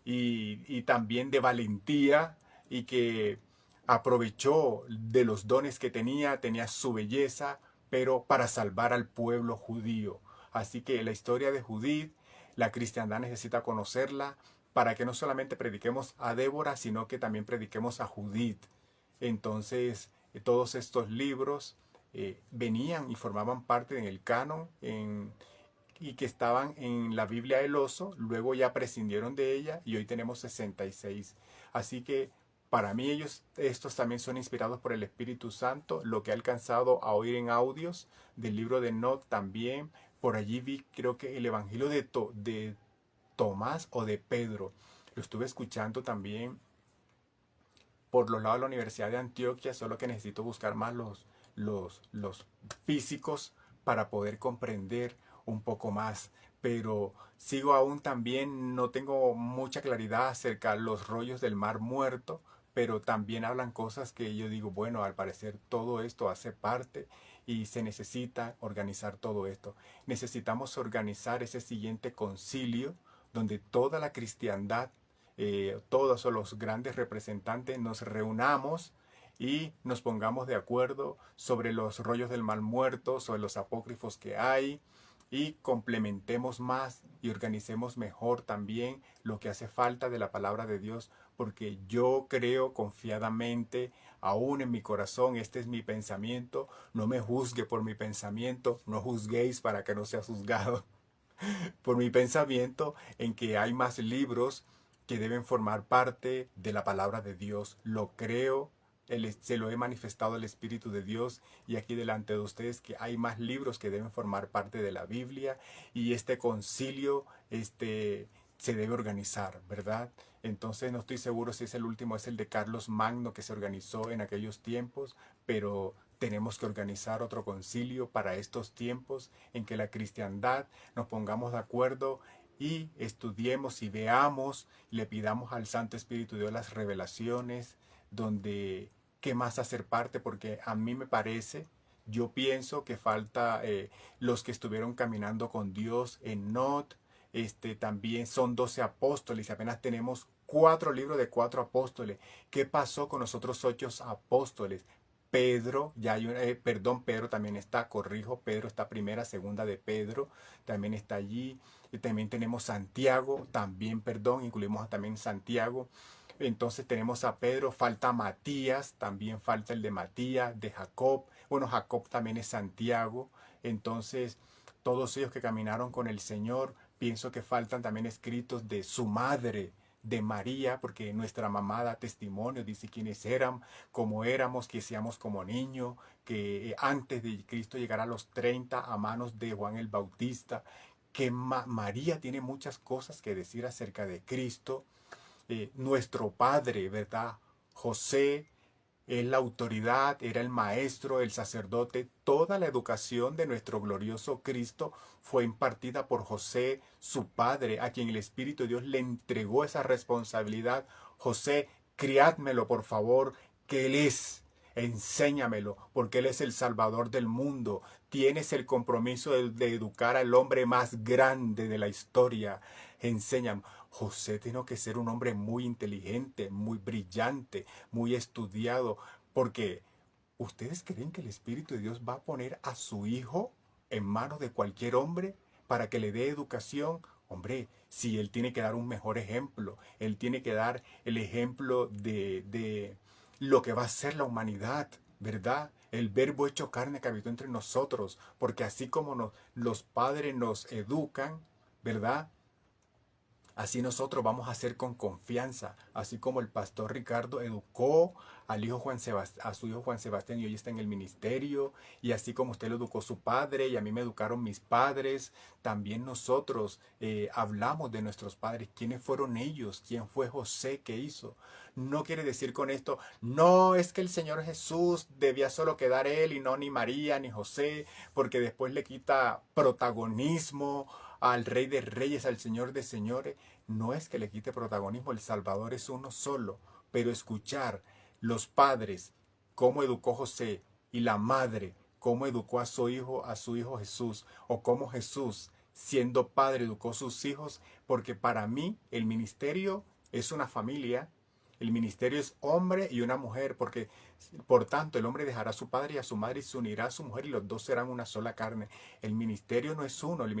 y también de valentía, y que aprovechó de los dones que tenía su belleza, pero para salvar al pueblo judío. Así que la historia de Judith, la cristiandad necesita conocerla para que no solamente prediquemos a Débora, sino que también prediquemos a Judith. Entonces, todos estos libros venían y formaban parte en el canon, y que estaban en la Biblia del Oso, luego ya prescindieron de ella y hoy tenemos 66. Así que para mí estos también son inspirados por el Espíritu Santo, lo que he alcanzado a oír en audios del libro de Enoch también. Por allí vi, creo que el Evangelio de Tomás o de Pedro. Lo estuve escuchando también por los lados de la Universidad de Antioquia, solo que necesito buscar más los físicos para poder comprender un poco más. Pero sigo aún también, no tengo mucha claridad acerca de los rollos del Mar Muerto, pero también hablan cosas que yo digo, bueno, al parecer todo esto hace parte y se necesita organizar todo esto. Necesitamos organizar ese siguiente concilio donde toda la cristiandad, todos los grandes representantes nos reunamos y nos pongamos de acuerdo sobre los rollos del mal muerto, sobre los apócrifos que hay, y complementemos más y organicemos mejor también lo que hace falta de la palabra de Dios, porque yo creo confiadamente, aún en mi corazón, este es mi pensamiento, no me juzgue por mi pensamiento, no juzguéis para que no sea juzgado, por mi pensamiento en que hay más libros que deben formar parte de la palabra de Dios. Lo creo, se lo he manifestado el Espíritu de Dios, y aquí delante de ustedes que hay más libros que deben formar parte de la Biblia, y este concilio se debe organizar, ¿verdad? Entonces no estoy seguro si es el último, es el de Carlos Magno, que se organizó en aquellos tiempos, pero tenemos que organizar otro concilio para estos tiempos en que la cristiandad nos pongamos de acuerdo y estudiemos y veamos, le pidamos al Santo Espíritu de Dios las revelaciones, donde qué más hacer parte, porque a mí me parece, yo pienso que falta los que estuvieron caminando con Dios en Not, también son 12 apóstoles y apenas tenemos 4 libros de 4 apóstoles. ¿Qué pasó con los otros 8 apóstoles? Pedro, ya hay perdón, Pedro también está, corrijo, Pedro está primera, segunda de Pedro, también está allí. Y también tenemos Santiago, también, perdón, incluimos también Santiago. Entonces tenemos a Pedro, falta Matías, también falta el de Matías, de Jacob. Bueno, Jacob también es Santiago. Entonces, todos ellos que caminaron con el Señor, pienso que faltan también escritos de su madre, de María, porque nuestra mamá da testimonio, dice quiénes eran, cómo éramos, que seamos como niños, que antes de Cristo llegara a los 30 a manos de Juan el Bautista, que María tiene muchas cosas que decir acerca de Cristo. Nuestro padre, ¿verdad? José es la autoridad, era el maestro, el sacerdote. Toda la educación de nuestro glorioso Cristo fue impartida por José, su padre, a quien el Espíritu de Dios le entregó esa responsabilidad. José, criádmelo, por favor, que Él es. Enséñamelo, porque Él es el Salvador del mundo. Tienes el compromiso de educar al hombre más grande de la historia. Enséñame. José tiene que ser un hombre muy inteligente, muy brillante, muy estudiado, porque ¿ustedes creen que el Espíritu de Dios va a poner a su hijo en manos de cualquier hombre para que le dé educación? Hombre, si él tiene que dar un mejor ejemplo, él tiene que dar el ejemplo de lo que va a ser la humanidad, ¿verdad? El verbo hecho carne que habitó entre nosotros, porque así como los padres nos educan, ¿verdad? Así nosotros vamos a hacer con confianza, así como el pastor Ricardo educó al hijo a su hijo Juan Sebastián y hoy está en el ministerio, y así como usted lo educó su padre y a mí me educaron mis padres, también nosotros hablamos de nuestros padres, quiénes fueron ellos, quién fue José que hizo. No quiere decir con esto, no es que el Señor Jesús debía solo quedar él y no ni María ni José, porque después le quita protagonismo al Rey de Reyes, al Señor de Señores. No es que le quite protagonismo, el Salvador es uno solo, pero escuchar los padres, cómo educó José, y la madre, cómo educó a su hijo Jesús, o cómo Jesús, siendo padre, educó a sus hijos, porque para mí el ministerio es una familia. El ministerio es hombre y una mujer, porque por tanto el hombre dejará a su padre y a su madre y se unirá a su mujer y los dos serán una sola carne. El ministerio no es uno, el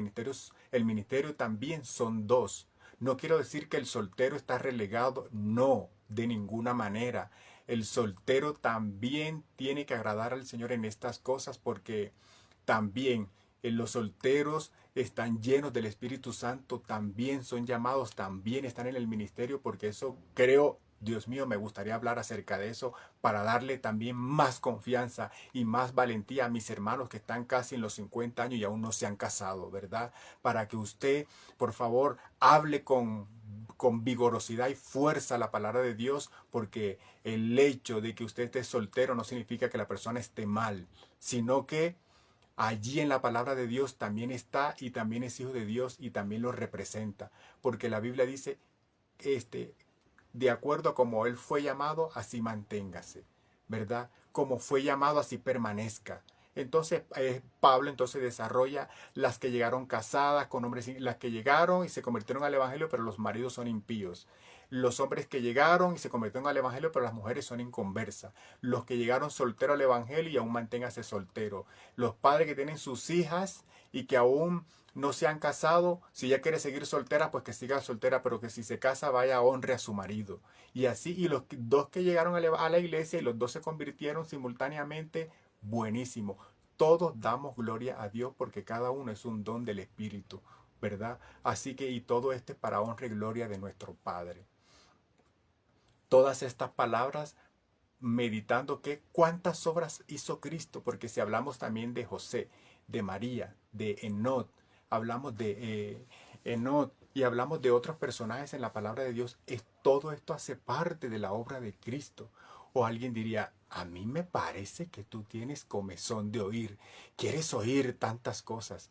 ministerio también son dos. No quiero decir que el soltero está relegado, no, de ninguna manera. El soltero también tiene que agradar al Señor en estas cosas porque también los solteros están llenos del Espíritu Santo, también son llamados, también están en el ministerio, porque eso creo, Dios mío, me gustaría hablar acerca de eso para darle también más confianza y más valentía a mis hermanos que están casi en los 50 años y aún no se han casado, ¿verdad? Para que usted, por favor, hable con vigorosidad y fuerza la palabra de Dios, porque el hecho de que usted esté soltero no significa que la persona esté mal, sino que allí en la palabra de Dios también está y también es hijo de Dios y también lo representa. Porque la Biblia dice, de acuerdo a como él fue llamado, así manténgase, ¿verdad? Como fue llamado, así permanezca. Entonces Pablo entonces desarrolla las que llegaron casadas con hombres, las que llegaron y se convirtieron al evangelio, pero los maridos son impíos. Los hombres que llegaron y se convirtieron al evangelio, pero las mujeres son inconversas. Los que llegaron solteros al evangelio y aún manténgase soltero. Los padres que tienen sus hijas y que aún no se han casado, si ella quiere seguir soltera, pues que siga soltera, pero que si se casa vaya honre a su marido. Y así, y los dos que llegaron a la iglesia y los dos se convirtieron simultáneamente, buenísimo. Todos damos gloria a Dios porque cada uno es un don del Espíritu, ¿verdad? Así que, y todo esto es para honra y gloria de nuestro Padre. Todas estas palabras meditando que cuántas obras hizo Cristo, porque si hablamos también de José, de María, de Enot, hablamos de Enot y hablamos de otros personajes en la palabra de Dios, todo esto hace parte de la obra de Cristo. O alguien diría, a mí me parece que tú tienes comezón de oír, quieres oír tantas cosas.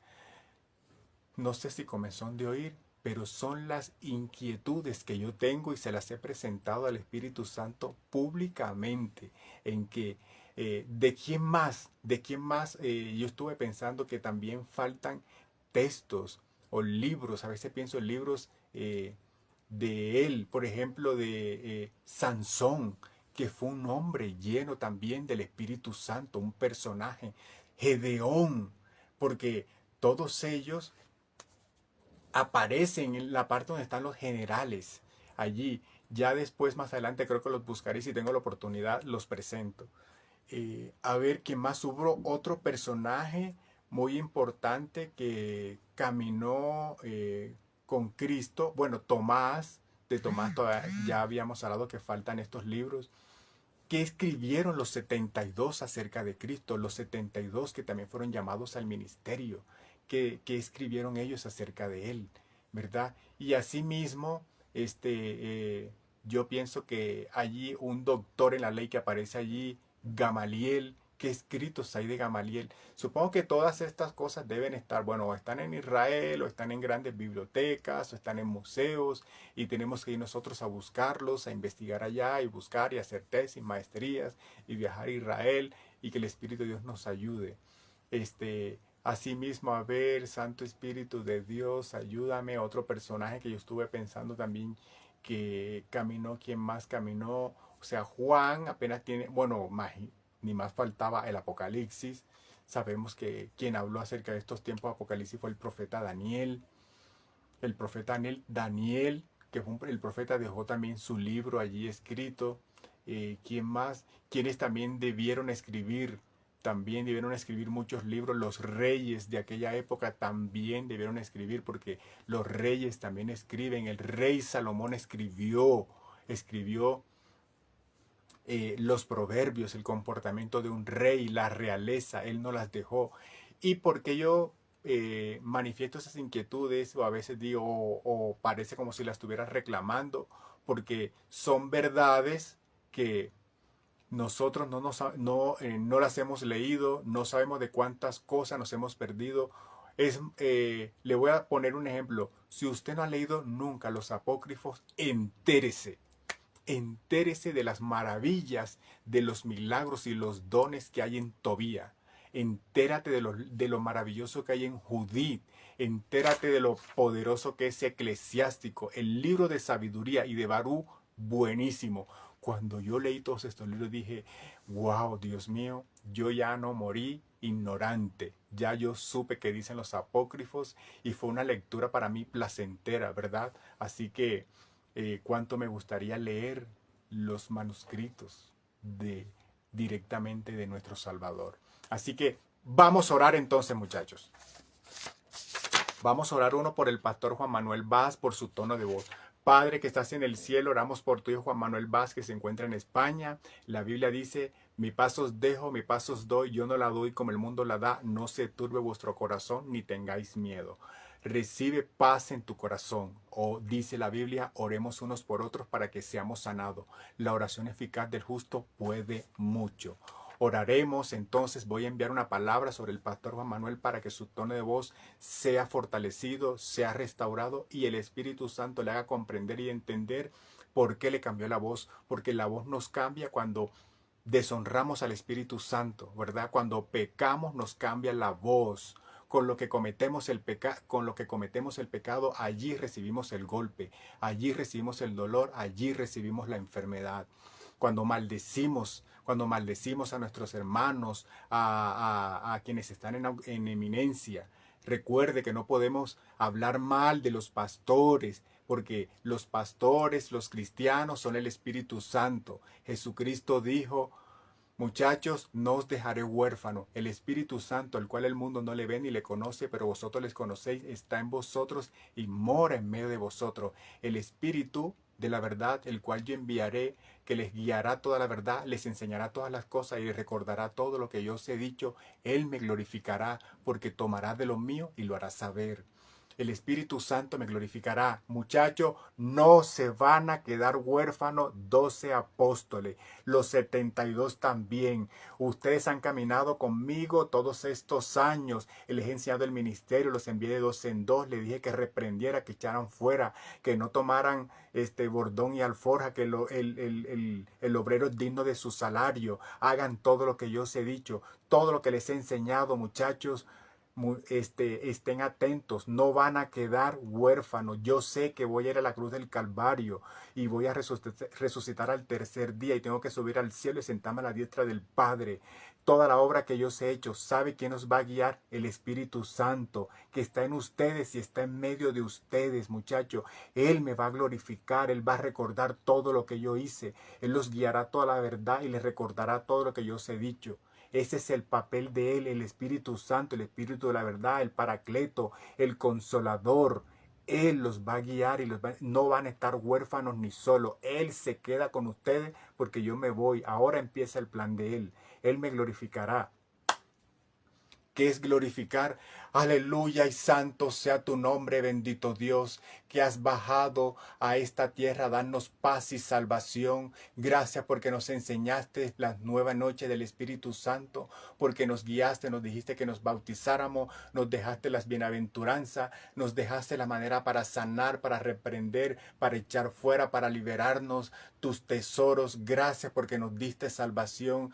No sé si comezón de oír, pero son las inquietudes que yo tengo y se las he presentado al Espíritu Santo públicamente, en que de quién más, yo estuve pensando que también faltan textos o libros, a veces pienso en libros de él, por ejemplo, de Sansón, que fue un hombre lleno también del Espíritu Santo, un personaje, Gedeón, porque todos ellos aparecen en la parte donde están los generales. Allí, ya después, más adelante, creo que los buscaré y si tengo la oportunidad, los presento. A ver, ¿quién más? Hubo otro personaje muy importante que caminó con Cristo. Bueno, Tomás, de Tomás, ya habíamos hablado que faltan estos libros. ¿Qué escribieron los 72 acerca de Cristo? Los 72 que también fueron llamados al ministerio. ¿Qué escribieron ellos acerca de Él? ¿Verdad? Y asimismo, yo pienso que allí un doctor en la ley que aparece allí, Gamaliel, ¿qué escritos hay de Gamaliel? Supongo que todas estas cosas deben estar, bueno, o están en Israel, o están en grandes bibliotecas, o están en museos, y tenemos que ir nosotros a buscarlos, a investigar allá, y buscar y hacer tesis, maestrías, y viajar a Israel, y que el Espíritu de Dios nos ayude. Asimismo, a ver, Santo Espíritu de Dios, ayúdame. Otro personaje que yo estuve pensando también que caminó, ¿quién más caminó? O sea, Juan apenas tiene, bueno, ni más faltaba el Apocalipsis. Sabemos que quien habló acerca de estos tiempos de Apocalipsis fue el profeta Daniel. El profeta Daniel, que fue el profeta, dejó también su libro allí escrito. ¿Quién más? Quienes también debieron escribir. También debieron escribir muchos libros. Los reyes de aquella época también debieron escribir, porque los reyes también escriben. El rey Salomón escribió los proverbios, el comportamiento de un rey, la realeza, él no las dejó. ¿Y por qué yo manifiesto esas inquietudes, o a veces digo, o parece como si las estuviera reclamando? Porque son verdades que nosotros no las hemos leído, no sabemos de cuántas cosas nos hemos perdido. Le voy a poner un ejemplo. Si usted no ha leído nunca los apócrifos, entérese. Entérese de las maravillas, de los milagros y los dones que hay en Tobía. Entérate de lo maravilloso que hay en Judith. Entérate de lo poderoso que es Eclesiástico. El libro de sabiduría y de Barú, buenísimo. Cuando yo leí todos estos libros dije, wow, Dios mío, yo ya no morí ignorante. Ya yo supe qué dicen los apócrifos y fue una lectura para mí placentera, ¿verdad? Así que cuánto me gustaría leer los manuscritos directamente de nuestro Salvador. Así que vamos a orar entonces, muchachos. Vamos a orar uno por el pastor Juan Manuel Vaz, por su tono de voz. Padre que estás en el cielo, oramos por tu hijo Juan Manuel Vaz, que se encuentra en España. La Biblia dice, mi paz os dejo, mi paz os doy, yo no la doy como el mundo la da, no se turbe vuestro corazón, ni tengáis miedo. Recibe paz en tu corazón. O dice la Biblia, oremos unos por otros para que seamos sanados. La oración eficaz del justo puede mucho. Oraremos, entonces voy a enviar una palabra sobre el pastor Juan Manuel para que su tono de voz sea fortalecido, sea restaurado y el Espíritu Santo le haga comprender y entender por qué le cambió la voz, porque la voz nos cambia cuando deshonramos al Espíritu Santo, ¿verdad? Cuando pecamos nos cambia la voz. Con lo que cometemos el pecado, allí recibimos el golpe, allí recibimos el dolor, allí recibimos la enfermedad. Cuando maldecimos a nuestros hermanos, a quienes están en eminencia, recuerde que no podemos hablar mal de los pastores, porque los pastores, los cristianos, son el Espíritu Santo. Jesucristo dijo, muchachos, no os dejaré huérfano. El Espíritu Santo, al cual el mundo no le ve ni le conoce, pero vosotros les conocéis, está en vosotros y mora en medio de vosotros. El Espíritu de la verdad, el cual yo enviaré, que les guiará toda la verdad, les enseñará todas las cosas y les recordará todo lo que yo os he dicho. Él me glorificará, porque tomará de lo mío y lo hará saber. El Espíritu Santo me glorificará. Muchachos, no se van a quedar huérfanos 12 apóstoles. Los 72 también. Ustedes han caminado conmigo todos estos años. Les he enseñado el ministerio, los envié de 2 en 2. Les dije que reprendiera, que echaran fuera, que no tomaran bordón y alforja, que el obrero es digno de su salario. Hagan todo lo que yo os he dicho, todo lo que les he enseñado, muchachos. Estén atentos, no van a quedar huérfanos. Yo sé que voy a ir a la cruz del Calvario y voy a resucitar al tercer día y tengo que subir al cielo y sentarme a la diestra del Padre. Toda la obra que yo os he hecho, ¿sabe quién nos va a guiar? El Espíritu Santo, que está en ustedes y está en medio de ustedes, muchachos. Él me va a glorificar, Él va a recordar todo lo que yo hice. Él los guiará a toda la verdad y les recordará todo lo que yo os he dicho. Ese es el papel de Él, el Espíritu Santo, el Espíritu de la verdad, el Paracleto, el Consolador. Él los va a guiar y no van a estar huérfanos ni solos. Él se queda con ustedes porque yo me voy. Ahora empieza el plan de Él. Él me glorificará. ¿Qué es glorificar? Aleluya y santo sea tu nombre, bendito Dios, que has bajado a esta tierra a darnos paz y salvación. Gracias porque nos enseñaste la nueva noche del Espíritu Santo, porque nos guiaste, nos dijiste que nos bautizáramos, nos dejaste las bienaventuranzas, nos dejaste la manera para sanar, para reprender, para echar fuera, para liberarnos tus tesoros. Gracias porque nos diste salvación.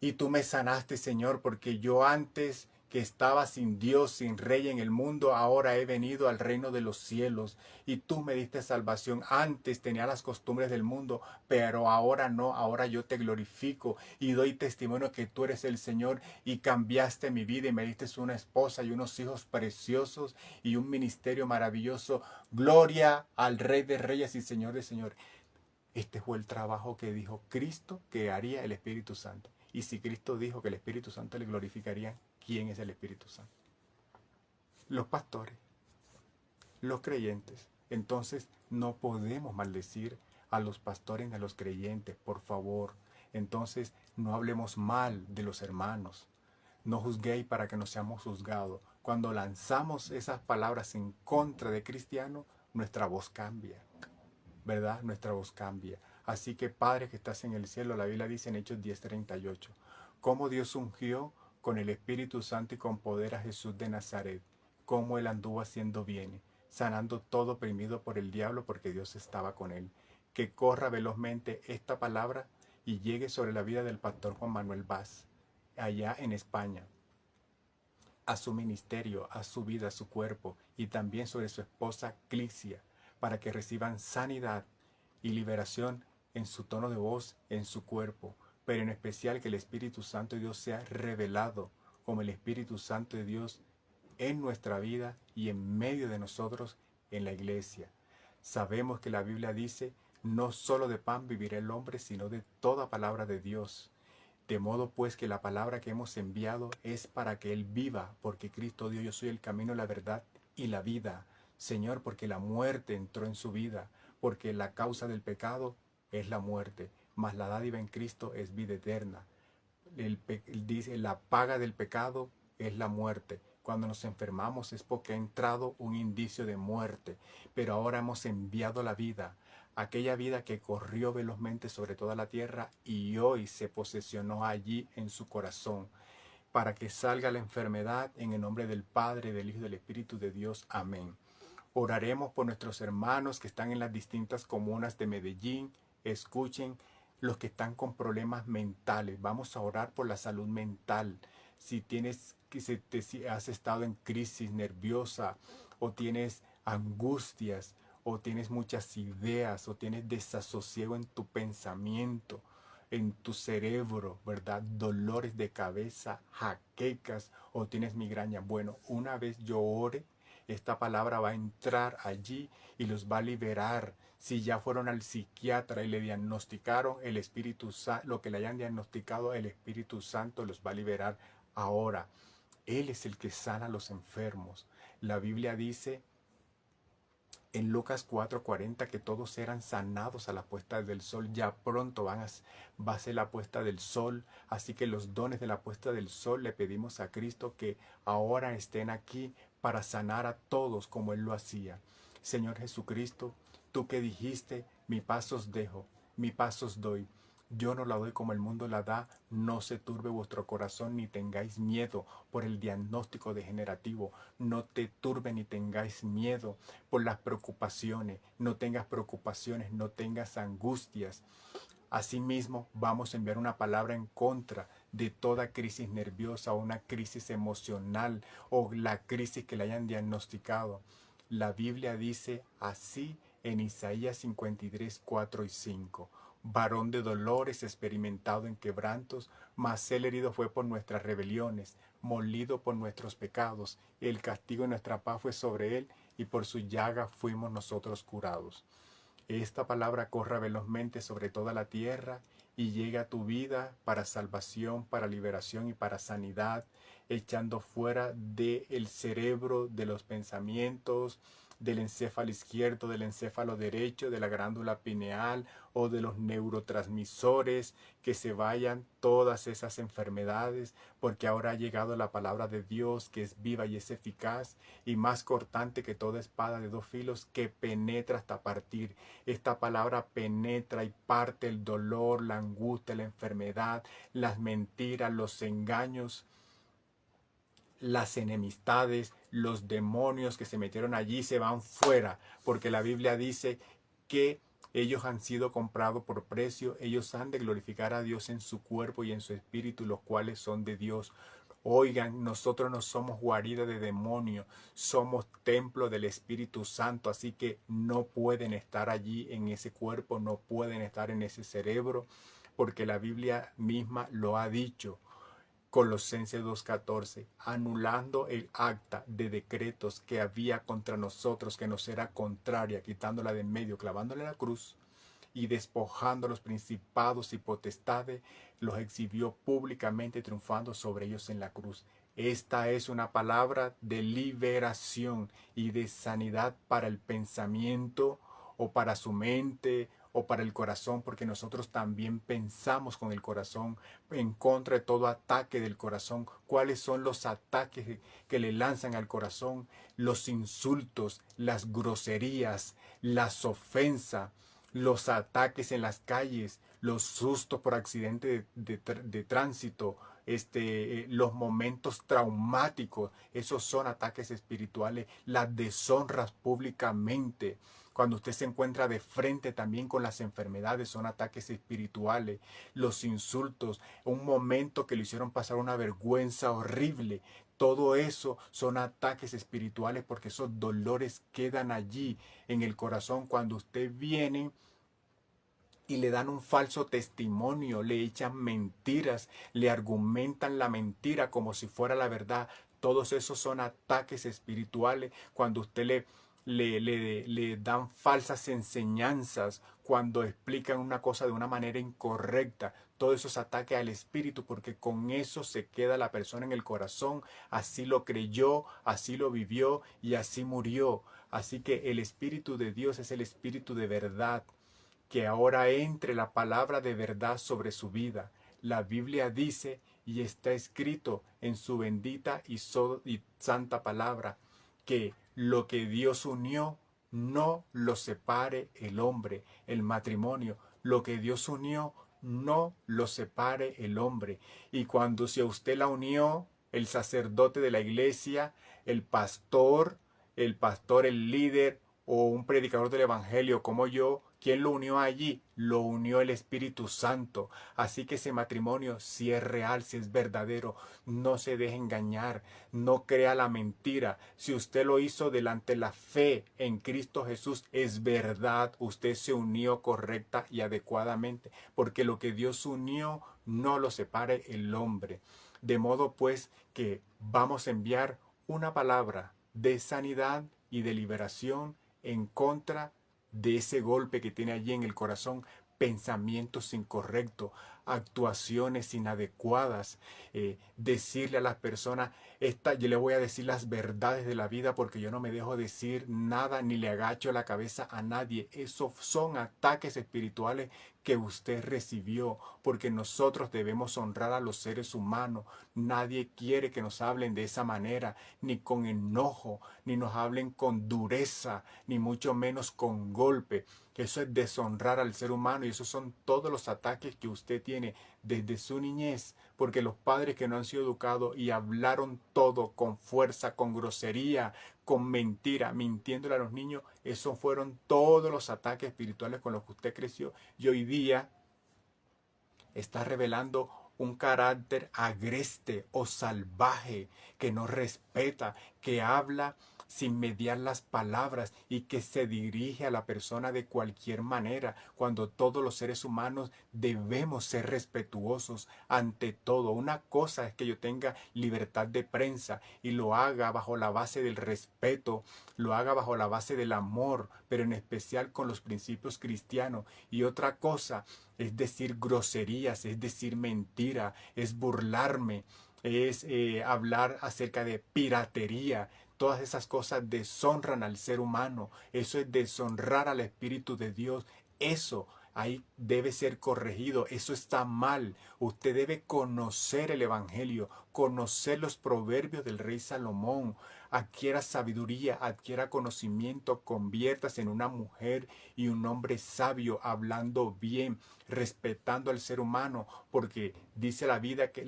Y tú me sanaste, Señor, porque yo antes que estaba sin Dios, sin Rey en el mundo, ahora he venido al reino de los cielos. Y tú me diste salvación. Antes tenía las costumbres del mundo, pero ahora no. Ahora yo te glorifico y doy testimonio que tú eres el Señor y cambiaste mi vida y me diste una esposa y unos hijos preciosos y un ministerio maravilloso. Gloria al Rey de Reyes y Señor de Señores. Este fue el trabajo que dijo Cristo que haría el Espíritu Santo. Y si Cristo dijo que el Espíritu Santo le glorificaría, ¿quién es el Espíritu Santo? Los pastores, los creyentes. Entonces no podemos maldecir a los pastores ni a los creyentes, por favor. Entonces no hablemos mal de los hermanos. No juzguéis para que no seamos juzgados. Cuando lanzamos esas palabras en contra de cristianos, nuestra voz cambia. ¿Verdad? Nuestra voz cambia. Así que Padre que estás en el cielo, la Biblia dice en Hechos 10:38, cómo Dios ungió con el Espíritu Santo y con poder a Jesús de Nazaret, cómo Él anduvo haciendo bien, sanando todo oprimido por el diablo porque Dios estaba con Él. Que corra velozmente esta palabra y llegue sobre la vida del pastor Juan Manuel Vaz, allá en España, a su ministerio, a su vida, a su cuerpo y también sobre su esposa Clicia, para que reciban sanidad y liberación en su tono de voz, en su cuerpo, pero en especial que el Espíritu Santo de Dios sea revelado como el Espíritu Santo de Dios en nuestra vida y en medio de nosotros en la iglesia. Sabemos que la Biblia dice, no solo de pan vivirá el hombre, sino de toda palabra de Dios. De modo pues que la palabra que hemos enviado es para que Él viva, porque Cristo dijo, yo soy el camino, la verdad y la vida. Señor, porque la muerte entró en su vida, porque la causa del pecado es la muerte, mas la dádiva en Cristo es vida eterna. Dice, la paga del pecado es la muerte. Cuando nos enfermamos es porque ha entrado un indicio de muerte, pero ahora hemos enviado la vida, aquella vida que corrió velozmente sobre toda la tierra y hoy se posesionó allí en su corazón, para que salga la enfermedad en el nombre del Padre, del Hijo y del Espíritu de Dios. Amén. Oraremos por nuestros hermanos que están en las distintas comunas de Medellín. Escuchen los que están con mentales. Vamos a orar por la salud mental. Si tienes, si has estado en crisis nerviosa o tienes angustias o tienes muchas ideas o tienes desasosiego en tu pensamiento, en tu cerebro, ¿verdad? Dolores de cabeza, jaquecas o tienes migraña. Bueno, una vez yo ore, esta palabra va a entrar allí y los va a liberar. Si ya fueron al psiquiatra y le diagnosticaron el Espíritu Santo, lo que le hayan diagnosticado, el Espíritu Santo los va a liberar ahora. Él es el que sana a los enfermos. La Biblia dice en Lucas 4:40 que todos serán sanados a la puesta del sol. Ya pronto va a ser la puesta del sol. Así que los dones de la puesta del sol le pedimos a Cristo que ahora estén aquí para sanar a todos como Él lo hacía. Señor Jesucristo, tú que dijiste, mi paz os dejo, mi paz os doy. Yo no la doy como el mundo la da. No se turbe vuestro corazón ni tengáis miedo por el diagnóstico degenerativo. No te turbe ni tengáis miedo por las preocupaciones. No tengas preocupaciones, no tengas angustias. Asimismo, vamos a enviar una palabra en contra de toda crisis nerviosa o una crisis emocional o la crisis que le hayan diagnosticado. La Biblia dice así en Isaías 53, 4 y 5. Varón de dolores, experimentado en quebrantos, mas él herido fue por nuestras rebeliones, molido por nuestros pecados. El castigo de nuestra paz fue sobre él, y por su llaga fuimos nosotros curados. Esta palabra corra velozmente sobre toda la tierra y llega a tu vida para salvación, para liberación y para sanidad, echando fuera del cerebro, de los pensamientos, del encéfalo izquierdo, del encéfalo derecho, de la glándula pineal o de los neurotransmisores, que se vayan todas esas enfermedades, porque ahora ha llegado la palabra de Dios, que es viva y es eficaz y más cortante que toda espada de dos filos, que penetra hasta partir. Esta palabra penetra y parte el dolor, la angustia, la enfermedad, las mentiras, los engaños, las enemistades, los demonios que se metieron allí se van fuera, porque la Biblia dice que ellos han sido comprados por precio, ellos han de glorificar a Dios en su cuerpo y en su espíritu, los cuales son de Dios. Oigan, nosotros no somos guarida de demonios, somos templo del Espíritu Santo, así que no pueden estar allí en ese cuerpo, no pueden estar en ese cerebro, porque la Biblia misma lo ha dicho. Colosenses 2:14, anulando el acta de decretos que había contra nosotros, que nos era contraria, quitándola de en medio, clavándola en la cruz y despojando a los principados y potestades, los exhibió públicamente, triunfando sobre ellos en la cruz. Esta es una palabra de liberación y de sanidad para el pensamiento o para su mente o para el corazón, porque nosotros también pensamos con el corazón, en contra de todo ataque del corazón. ¿Cuáles son los ataques que le lanzan al corazón? Los insultos, las groserías, las ofensas, los ataques en las calles, los sustos por accidente de tránsito, los momentos traumáticos, esos son ataques espirituales, las deshonras públicamente. Cuando usted se encuentra de frente también con las enfermedades, son ataques espirituales, los insultos, un momento que le hicieron pasar una vergüenza horrible. Todo eso son ataques espirituales, porque esos dolores quedan allí en el corazón cuando usted viene y le dan un falso testimonio, le echan mentiras, le argumentan la mentira como si fuera la verdad. Todos esos son ataques espirituales. Cuando usted le dan falsas enseñanzas, cuando explican una cosa de una manera incorrecta, todo eso es ataque al espíritu, porque con eso se queda la persona en el corazón. Así lo creyó, así lo vivió y así murió. Así que el Espíritu de Dios es el Espíritu de verdad. Que ahora entre la palabra de verdad sobre su vida. La Biblia dice, y está escrito en su bendita y santa palabra, que lo que Dios unió, no lo separe el hombre, el matrimonio. Lo que Dios unió, no lo separe el hombre. Y cuando si a usted la unió, el sacerdote de la iglesia, el pastor, el líder o un predicador del evangelio como yo, ¿quién lo unió allí? Lo unió el Espíritu Santo. Así que ese matrimonio, si es real, si es verdadero, no se deje engañar, no crea la mentira. Si usted lo hizo delante de la fe en Cristo Jesús, es verdad, usted se unió correcta y adecuadamente, porque lo que Dios unió, no lo separe el hombre. De modo pues que vamos a enviar una palabra de sanidad y de liberación en contra de ese golpe que tiene allí en el corazón, pensamientos incorrectos, actuaciones inadecuadas, decirle a las personas, yo le voy a decir las verdades de la vida porque yo no me dejo decir nada ni le agacho la cabeza a nadie. Esos son ataques espirituales que usted recibió, porque nosotros debemos honrar a los seres humanos. Nadie quiere que nos hablen de esa manera, ni con enojo, ni nos hablen con dureza, ni mucho menos con golpe. Eso es deshonrar al ser humano, y esos son todos los ataques que usted tiene desde su niñez, porque los padres que no han sido educados y hablaron todo con fuerza, con grosería, con mentira, mintiéndole a los niños, esos fueron todos los ataques espirituales con los que usted creció, y hoy día está revelando un carácter agreste o salvaje, que no respeta, que habla sin mediar las palabras y que se dirige a la persona de cualquier manera, cuando todos los seres humanos debemos ser respetuosos ante todo. Una cosa es que yo tenga libertad de prensa y lo haga bajo la base del respeto, lo haga bajo la base del amor, pero en especial con los principios cristianos. Y otra cosa es decir groserías, es decir mentira, es burlarme, es hablar acerca de piratería. Todas esas cosas deshonran al ser humano. Eso es deshonrar al Espíritu de Dios. Eso ahí debe ser corregido. Eso está mal. Usted debe conocer el Evangelio, conocer los proverbios del rey Salomón. Adquiera sabiduría, adquiera conocimiento, conviértase en una mujer y un hombre sabio, hablando bien, respetando al ser humano, porque dice la Biblia que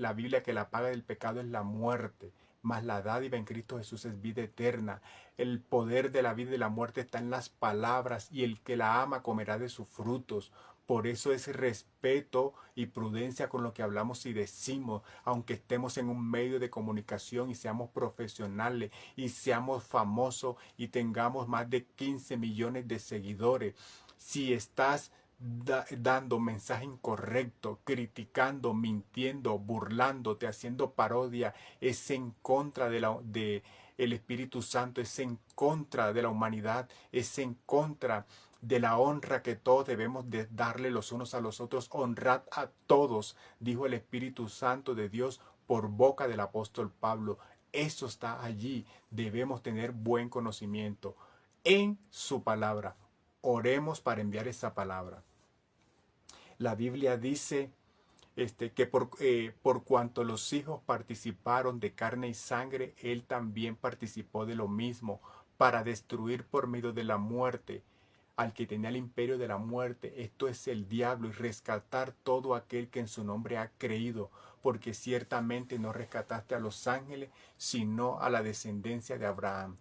la paga del pecado es la muerte, mas la dádiva en Cristo Jesús es vida eterna. El poder de la vida y de la muerte está en las palabras, y el que la ama comerá de sus frutos. Por eso es respeto y prudencia con lo que hablamos y decimos, aunque estemos en un medio de comunicación y seamos profesionales y seamos famosos y tengamos más de 15 millones de seguidores. Si estás dando mensaje incorrecto, criticando, mintiendo, burlándote, haciendo parodia, es en contra de el Espíritu Santo, es en contra de la humanidad, es en contra de la honra que todos debemos de darle los unos a los otros. Honrad a todos, dijo el Espíritu Santo de Dios por boca del apóstol Pablo. Eso está allí. Debemos tener buen conocimiento en su palabra. Oremos para enviar esa palabra. La Biblia dice que por cuanto los hijos participaron de carne y sangre, él también participó de lo mismo, para destruir por medio de la muerte al que tenía el imperio de la muerte, esto es el diablo, y rescatar todo aquel que en su nombre ha creído, porque ciertamente no rescataste a los ángeles, sino a la descendencia de Abraham.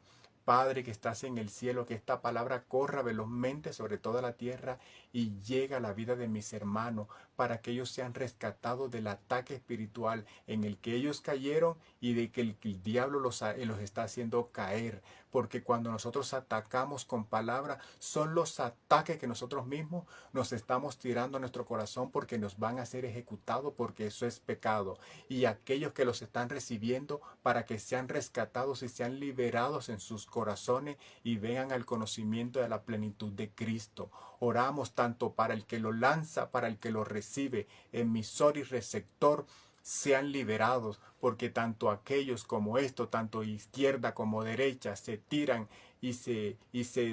Padre que estás en el cielo, que esta palabra corra velozmente sobre toda la tierra y llegue a la vida de mis hermanos, para que ellos sean rescatados del ataque espiritual en el que ellos cayeron y de que el diablo los está haciendo caer. Porque cuando nosotros atacamos con palabra, son los ataques que nosotros mismos nos estamos tirando a nuestro corazón, porque nos van a ser ejecutados, porque eso es pecado. Y aquellos que los están recibiendo, para que sean rescatados y sean liberados en sus corazones y vengan al conocimiento de la plenitud de Cristo. Oramos tanto para el que lo lanza, para el que lo recibe, emisor y receptor, sean liberados, porque tanto aquellos como esto, tanto izquierda como derecha, se tiran y se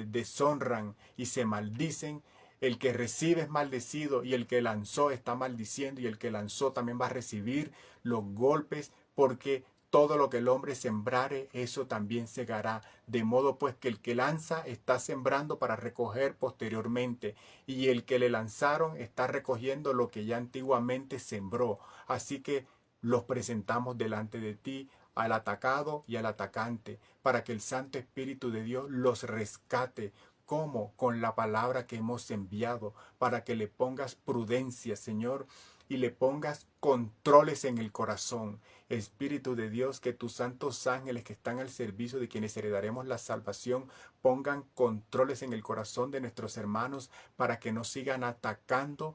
deshonran y se maldicen. El que recibe es maldecido, y el que lanzó está maldiciendo, y el que lanzó también va a recibir los golpes, porque todo lo que el hombre sembrare, eso también segará. De modo pues que el que lanza está sembrando para recoger posteriormente, y el que le lanzaron está recogiendo lo que ya antiguamente sembró. Así que los presentamos delante de ti, al atacado y al atacante, para que el Santo Espíritu de Dios los rescate. ¿Cómo? Con la palabra que hemos enviado, para que le pongas prudencia, Señor, y le pongas controles en el corazón. Espíritu de Dios, que tus santos ángeles que están al servicio de quienes heredaremos la salvación, pongan controles en el corazón de nuestros hermanos, para que no sigan atacándose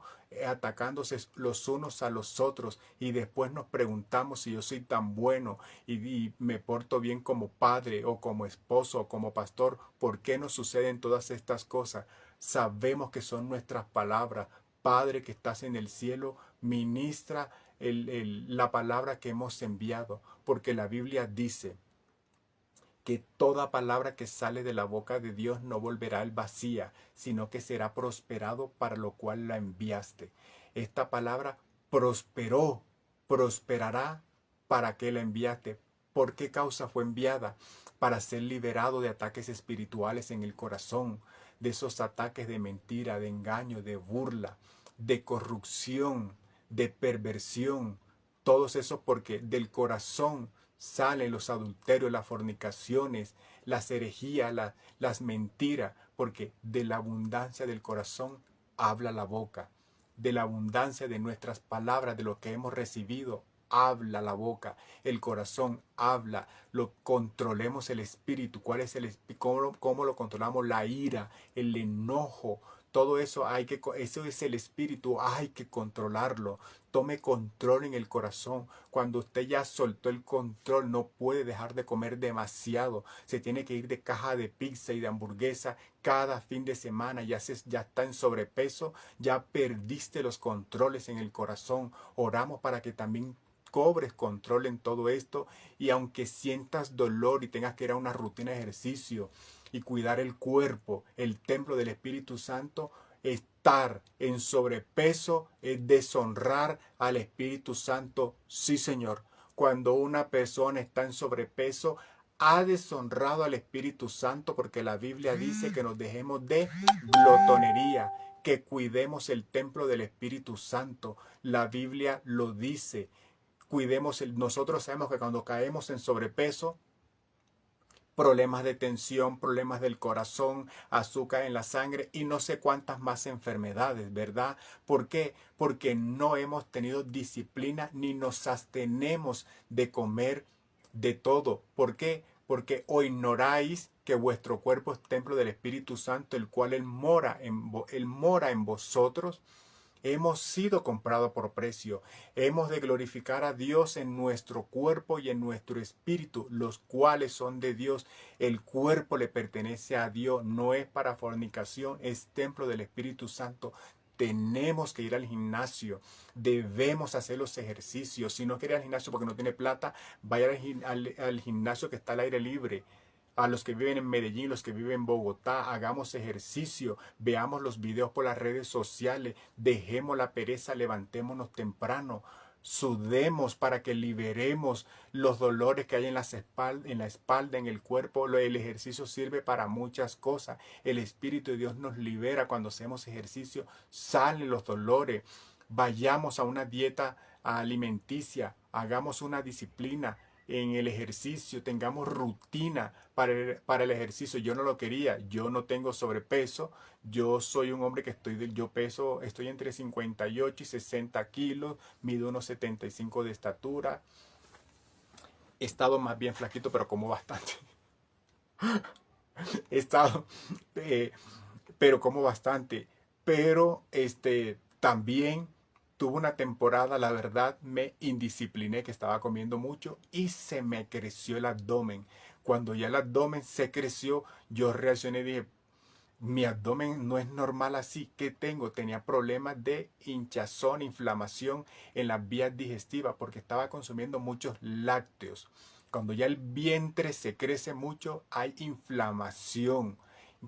los unos a los otros, y después nos preguntamos si yo soy tan bueno y me porto bien como padre o como esposo o como pastor, ¿por qué nos suceden todas estas cosas? Sabemos que son nuestras palabras. Padre que estás en el cielo, ministra la palabra que hemos enviado, porque la Biblia dice que toda palabra que sale de la boca de Dios no volverá al vacía, sino que será prosperado para lo cual la enviaste. Esta palabra prosperó, prosperará para que la enviaste. ¿Por qué causa fue enviada? Para ser liberado de ataques espirituales en el corazón, de esos ataques de mentira, de engaño, de burla, de corrupción, de perversión. Todos esos, porque del corazón salen los adulterios, las fornicaciones, las herejías, las mentiras, porque de la abundancia del corazón habla la boca. De la abundancia de nuestras palabras, de lo que hemos recibido, habla la boca. El corazón habla. Lo controlemos el espíritu. ¿Cuál es el espíritu? ¿Cómo lo controlamos? La ira, el enojo. Todo eso eso es el espíritu, hay que controlarlo. Tome control en el corazón. Cuando usted ya soltó el control, no puede dejar de comer demasiado. Se tiene que ir de caja de pizza y de hamburguesa cada fin de semana. Ya está en sobrepeso, ya perdiste los controles en el corazón. Oramos para que también cobres control en todo esto y aunque sientas dolor y tengas que ir a una rutina de ejercicio y cuidar el cuerpo, el templo del Espíritu Santo, estar en sobrepeso es deshonrar al Espíritu Santo. Sí, Señor. Cuando una persona está en sobrepeso, ha deshonrado al Espíritu Santo porque la Biblia dice que nos dejemos de glotonería, que cuidemos el templo del Espíritu Santo. La Biblia lo dice. Nosotros sabemos que cuando caemos en sobrepeso, problemas de tensión, problemas del corazón, azúcar en la sangre y no sé cuántas más enfermedades, ¿verdad? ¿Por qué? Porque no hemos tenido disciplina ni nos abstenemos de comer de todo. ¿Por qué? Porque o ignoráis que vuestro cuerpo es templo del Espíritu Santo, el cual él mora en vosotros. Hemos sido comprados por precio. Hemos de glorificar a Dios en nuestro cuerpo y en nuestro espíritu, los cuales son de Dios. El cuerpo le pertenece a Dios, no es para fornicación, es templo del Espíritu Santo. Tenemos que ir al gimnasio, debemos hacer los ejercicios. Si no quiere ir al gimnasio porque no tiene plata, vaya al gimnasio que está al aire libre. A los que viven en Medellín, los que viven en Bogotá, hagamos ejercicio, veamos los videos por las redes sociales, dejemos la pereza, levantémonos temprano, sudemos para que liberemos los dolores que hay en la espalda, en el cuerpo. El ejercicio sirve para muchas cosas. El Espíritu de Dios nos libera cuando hacemos ejercicio, salen los dolores. Vayamos a una dieta alimenticia, hagamos una disciplina en el ejercicio, tengamos rutina para el ejercicio. Yo no lo quería, yo no tengo sobrepeso, yo soy un hombre que estoy entre 58 y 60 kilos, mido unos 75 de estatura, he estado más bien flaquito, pero como bastante. He estado, eh, pero como bastante, pero también tuve una temporada, la verdad, me indiscipliné, que estaba comiendo mucho y se me creció el abdomen. Cuando ya el abdomen se creció, yo reaccioné y dije, mi abdomen no es normal así. ¿Qué tengo? Tenía problemas de hinchazón, inflamación en las vías digestivas porque estaba consumiendo muchos lácteos. Cuando ya el vientre se crece mucho, hay inflamación.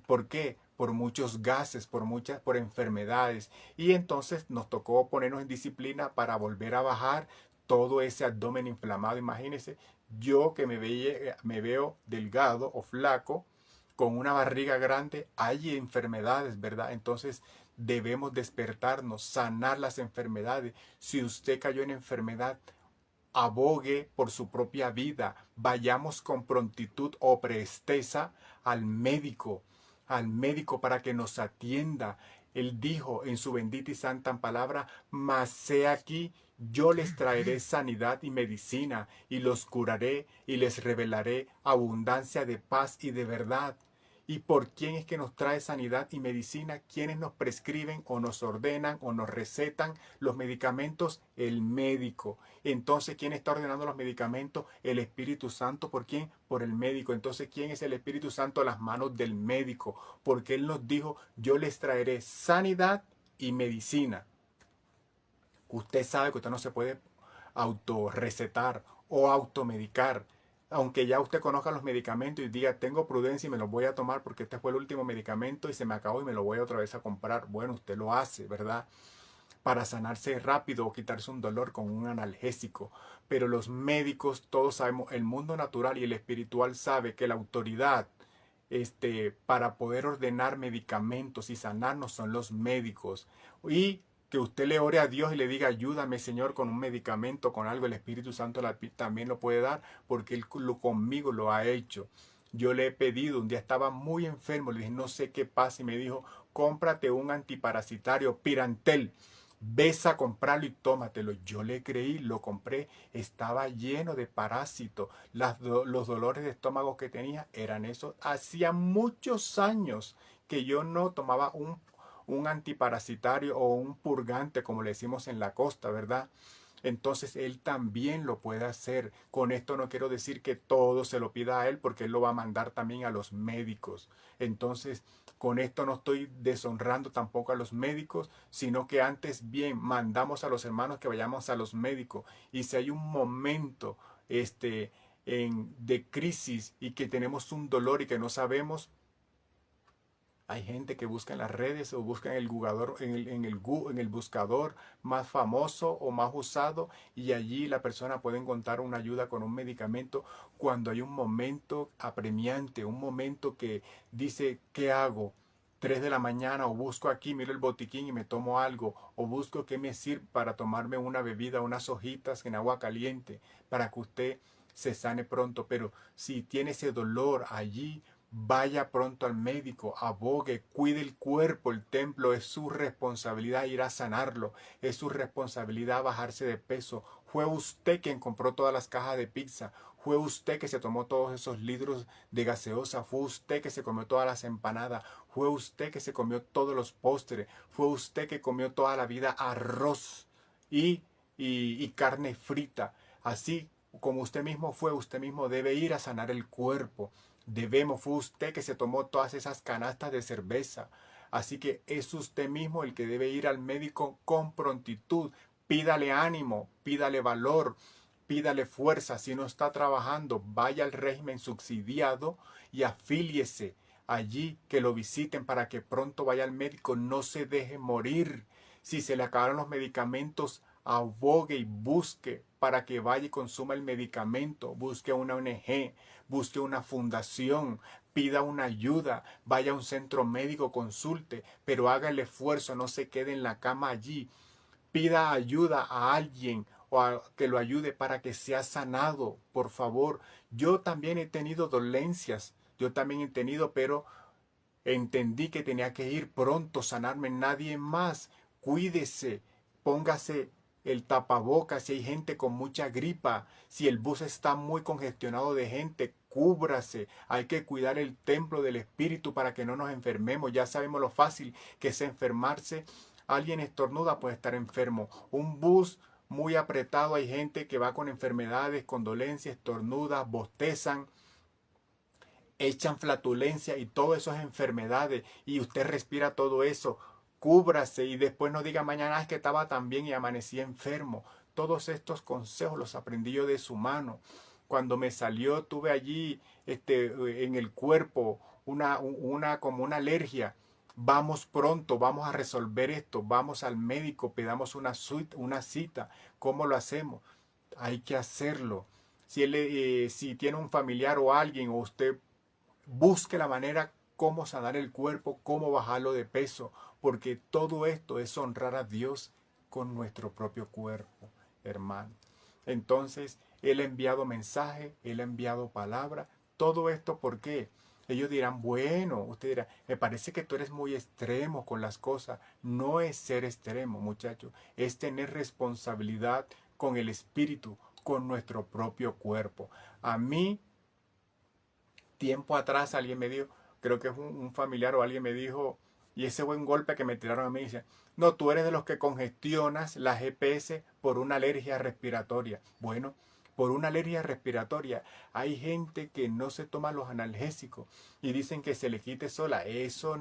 ¿Por qué? Por muchos gases, por enfermedades. Y entonces nos tocó ponernos en disciplina para volver a bajar todo ese abdomen inflamado. Imagínense, yo que me veo delgado o flaco, con una barriga grande, hay enfermedades, ¿verdad? Entonces debemos despertarnos, sanar las enfermedades. Si usted cayó en enfermedad, abogue por su propia vida. Vayamos con prontitud o presteza al médico para que nos atienda. Él dijo en su bendita y santa palabra, mas he aquí, yo les traeré sanidad y medicina, y los curaré y les revelaré abundancia de paz y de verdad. ¿Y por quién es que nos trae sanidad y medicina? ¿Quiénes nos prescriben o nos ordenan o nos recetan los medicamentos? El médico. Entonces, ¿quién está ordenando los medicamentos? El Espíritu Santo. ¿Por quién? Por el médico. Entonces, ¿quién es el Espíritu Santo? A las manos del médico. Porque Él nos dijo, yo les traeré sanidad y medicina. Usted sabe que usted no se puede autorrecetar o automedicar. Aunque ya usted conozca los medicamentos y diga, tengo prudencia y me los voy a tomar porque este fue el último medicamento y se me acabó y me lo voy otra vez a comprar. Bueno, usted lo hace, ¿verdad? Para sanarse rápido o quitarse un dolor con un analgésico. Pero los médicos, todos sabemos, el mundo natural y el espiritual sabe que la autoridad para poder ordenar medicamentos y sanarnos son los médicos. Y que usted le ore a Dios y le diga, ayúdame Señor con un medicamento, con algo, el Espíritu Santo también lo puede dar porque Él conmigo lo ha hecho. Yo le he pedido, un día estaba muy enfermo, le dije, no sé qué pasa y me dijo, cómprate un antiparasitario, Pirantel. Ves a comprarlo y tómatelo. Yo le creí, lo compré, estaba lleno de parásitos. Los dolores de estómago que tenía eran esos. Hacía muchos años que yo no tomaba un antiparasitario o un purgante, como le decimos en la costa, ¿verdad? entonces Él también lo puede hacer. Con esto no quiero decir que todo se lo pida a Él, porque Él lo va a mandar también a los médicos. Entonces, con esto no estoy deshonrando tampoco a los médicos, sino que antes bien mandamos a los hermanos que vayamos a los médicos. Y si hay un momento de crisis y que tenemos un dolor y que no sabemos, hay gente que busca en las redes o busca en el jugador, en el buscador más famoso o más usado, y allí la persona puede encontrar una ayuda con un medicamento cuando hay un momento apremiante, un momento que dice, ¿qué hago? 3 de la mañana, o busco aquí, miro el botiquín y me tomo algo, o busco qué me sirve para tomarme una bebida, unas hojitas en agua caliente, para que usted se sane pronto. Pero si tiene ese dolor allí, vaya pronto al médico, abogue, cuide el cuerpo, el templo. Es su responsabilidad ir a sanarlo, es su responsabilidad bajarse de peso. Fue usted quien compró todas las cajas de pizza, fue usted que se tomó todos esos litros de gaseosa, fue usted que se comió todas las empanadas, fue usted que se comió todos los postres, fue usted que comió toda la vida arroz y carne frita. Así como usted mismo fue, usted mismo debe ir a sanar el cuerpo. Fue usted que se tomó todas esas canastas de cerveza. Así que es usted mismo el que debe ir al médico con prontitud. Pídale ánimo, pídale valor, pídale fuerza. Si no está trabajando, vaya al régimen subsidiado y afíliese allí, que lo visiten para que pronto vaya al médico. No se deje morir. Si se le acabaron los medicamentos, abogue y busque para que vaya y consuma el medicamento. Busque una ONG, busque una fundación, pida una ayuda, vaya a un centro médico, consulte, pero haga el esfuerzo, no se quede en la cama allí. Pida ayuda a alguien o a que lo ayude para que sea sanado, por favor. Yo también he tenido dolencias, yo también he tenido, pero entendí que tenía que ir pronto, sanarme. Nadie más. Cuídese, póngase el tapabocas si hay gente con mucha gripa, si el bus está muy congestionado de gente, cúbrase. Hay que cuidar el templo del espíritu para que no nos enfermemos. Ya sabemos lo fácil que es enfermarse. Alguien estornuda, puede estar enfermo. Un bus muy apretado, hay gente que va con enfermedades, con dolencias, estornudas, bostezan, echan flatulencia, y todo eso es enfermedades, y usted respira todo eso. Cúbrase y después no diga mañana, es que estaba tan bien y amanecí enfermo. Todos estos consejos los aprendí yo de su mano. Cuando me salió, tuve allí en el cuerpo como una alergia. Vamos pronto, vamos a resolver esto, vamos al médico, pedamos una cita. ¿Cómo lo hacemos? Hay que hacerlo. Si tiene un familiar o alguien, o usted, busque la manera cómo sanar el cuerpo, cómo bajarlo de peso, porque todo esto es honrar a Dios con nuestro propio cuerpo, hermano. Entonces, Él ha enviado mensaje, Él ha enviado palabra. Todo esto, ¿por qué? Ellos dirán, bueno, usted dirá, me parece que tú eres muy extremo con las cosas. No es ser extremo, muchachos, es tener responsabilidad con el espíritu, con nuestro propio cuerpo. A mí, tiempo atrás, alguien me dijo, creo que es un familiar o alguien me dijo, y ese buen golpe que me tiraron a mí, dice, no, tú eres de los que congestionas la GPS por una alergia respiratoria. Bueno, por una alergia respiratoria hay gente que no se toma los analgésicos y dicen que se le quite sola. Eso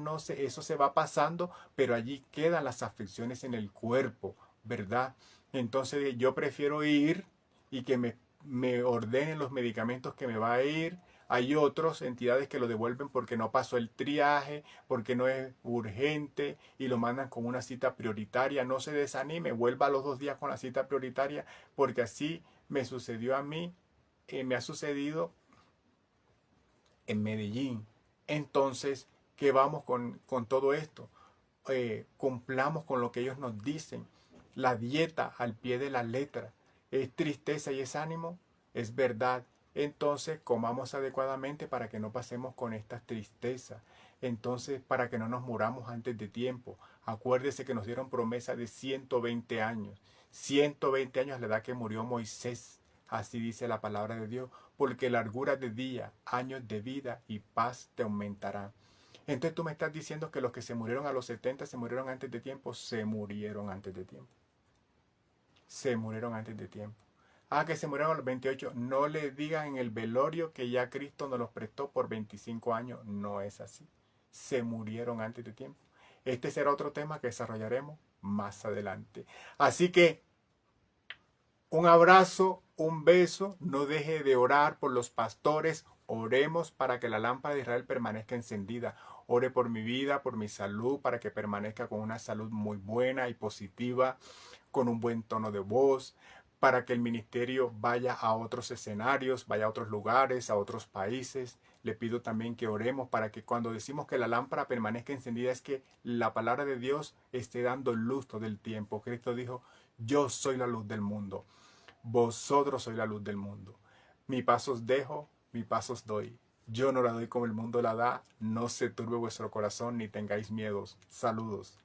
se va pasando, pero allí quedan las afecciones en el cuerpo, ¿verdad? Entonces yo prefiero ir y que me ordenen los medicamentos que me va a ir. Hay otras entidades que lo devuelven porque no pasó el triaje, porque no es urgente, y lo mandan con una cita prioritaria. No se desanime, vuelva a los 2 días con la cita prioritaria, porque así me sucedió a mí, me ha sucedido en Medellín. Entonces, ¿qué vamos con todo esto? Cumplamos con lo que ellos nos dicen. La dieta al pie de la letra. Es tristeza y es ánimo, es verdad. Entonces comamos adecuadamente para que no pasemos con estas tristezas. Entonces, para que no nos muramos antes de tiempo. Acuérdese que nos dieron promesa de 120 años. 120 años la edad que murió Moisés. Así dice la palabra de Dios. Porque largura de día, años de vida y paz te aumentarán. Entonces tú me estás diciendo que los que se murieron a los 70 se murieron antes de tiempo, se murieron antes de tiempo. se murieron antes de tiempo. Ah, que se murieron a los 28. No le digan en el velorio que ya Cristo nos los prestó por 25 años. No es así. Se murieron antes de tiempo. Este será otro tema que desarrollaremos más adelante. Así que un abrazo, un beso. No deje de orar por los pastores. Oremos para que la lámpara de Israel permanezca encendida. Ore por mi vida, por mi salud, para que permanezca con una salud muy buena y positiva, con un buen tono de voz, para que el ministerio vaya a otros escenarios, vaya a otros lugares, a otros países. Le pido también que oremos para que cuando decimos que la lámpara permanezca encendida es que la palabra de Dios esté dando luz todo el tiempo. Cristo dijo, yo soy la luz del mundo. Vosotros sois la luz del mundo. Mi paz os dejo, mi paz os doy. Yo no la doy como el mundo la da. No se turbe vuestro corazón ni tengáis miedos. Saludos.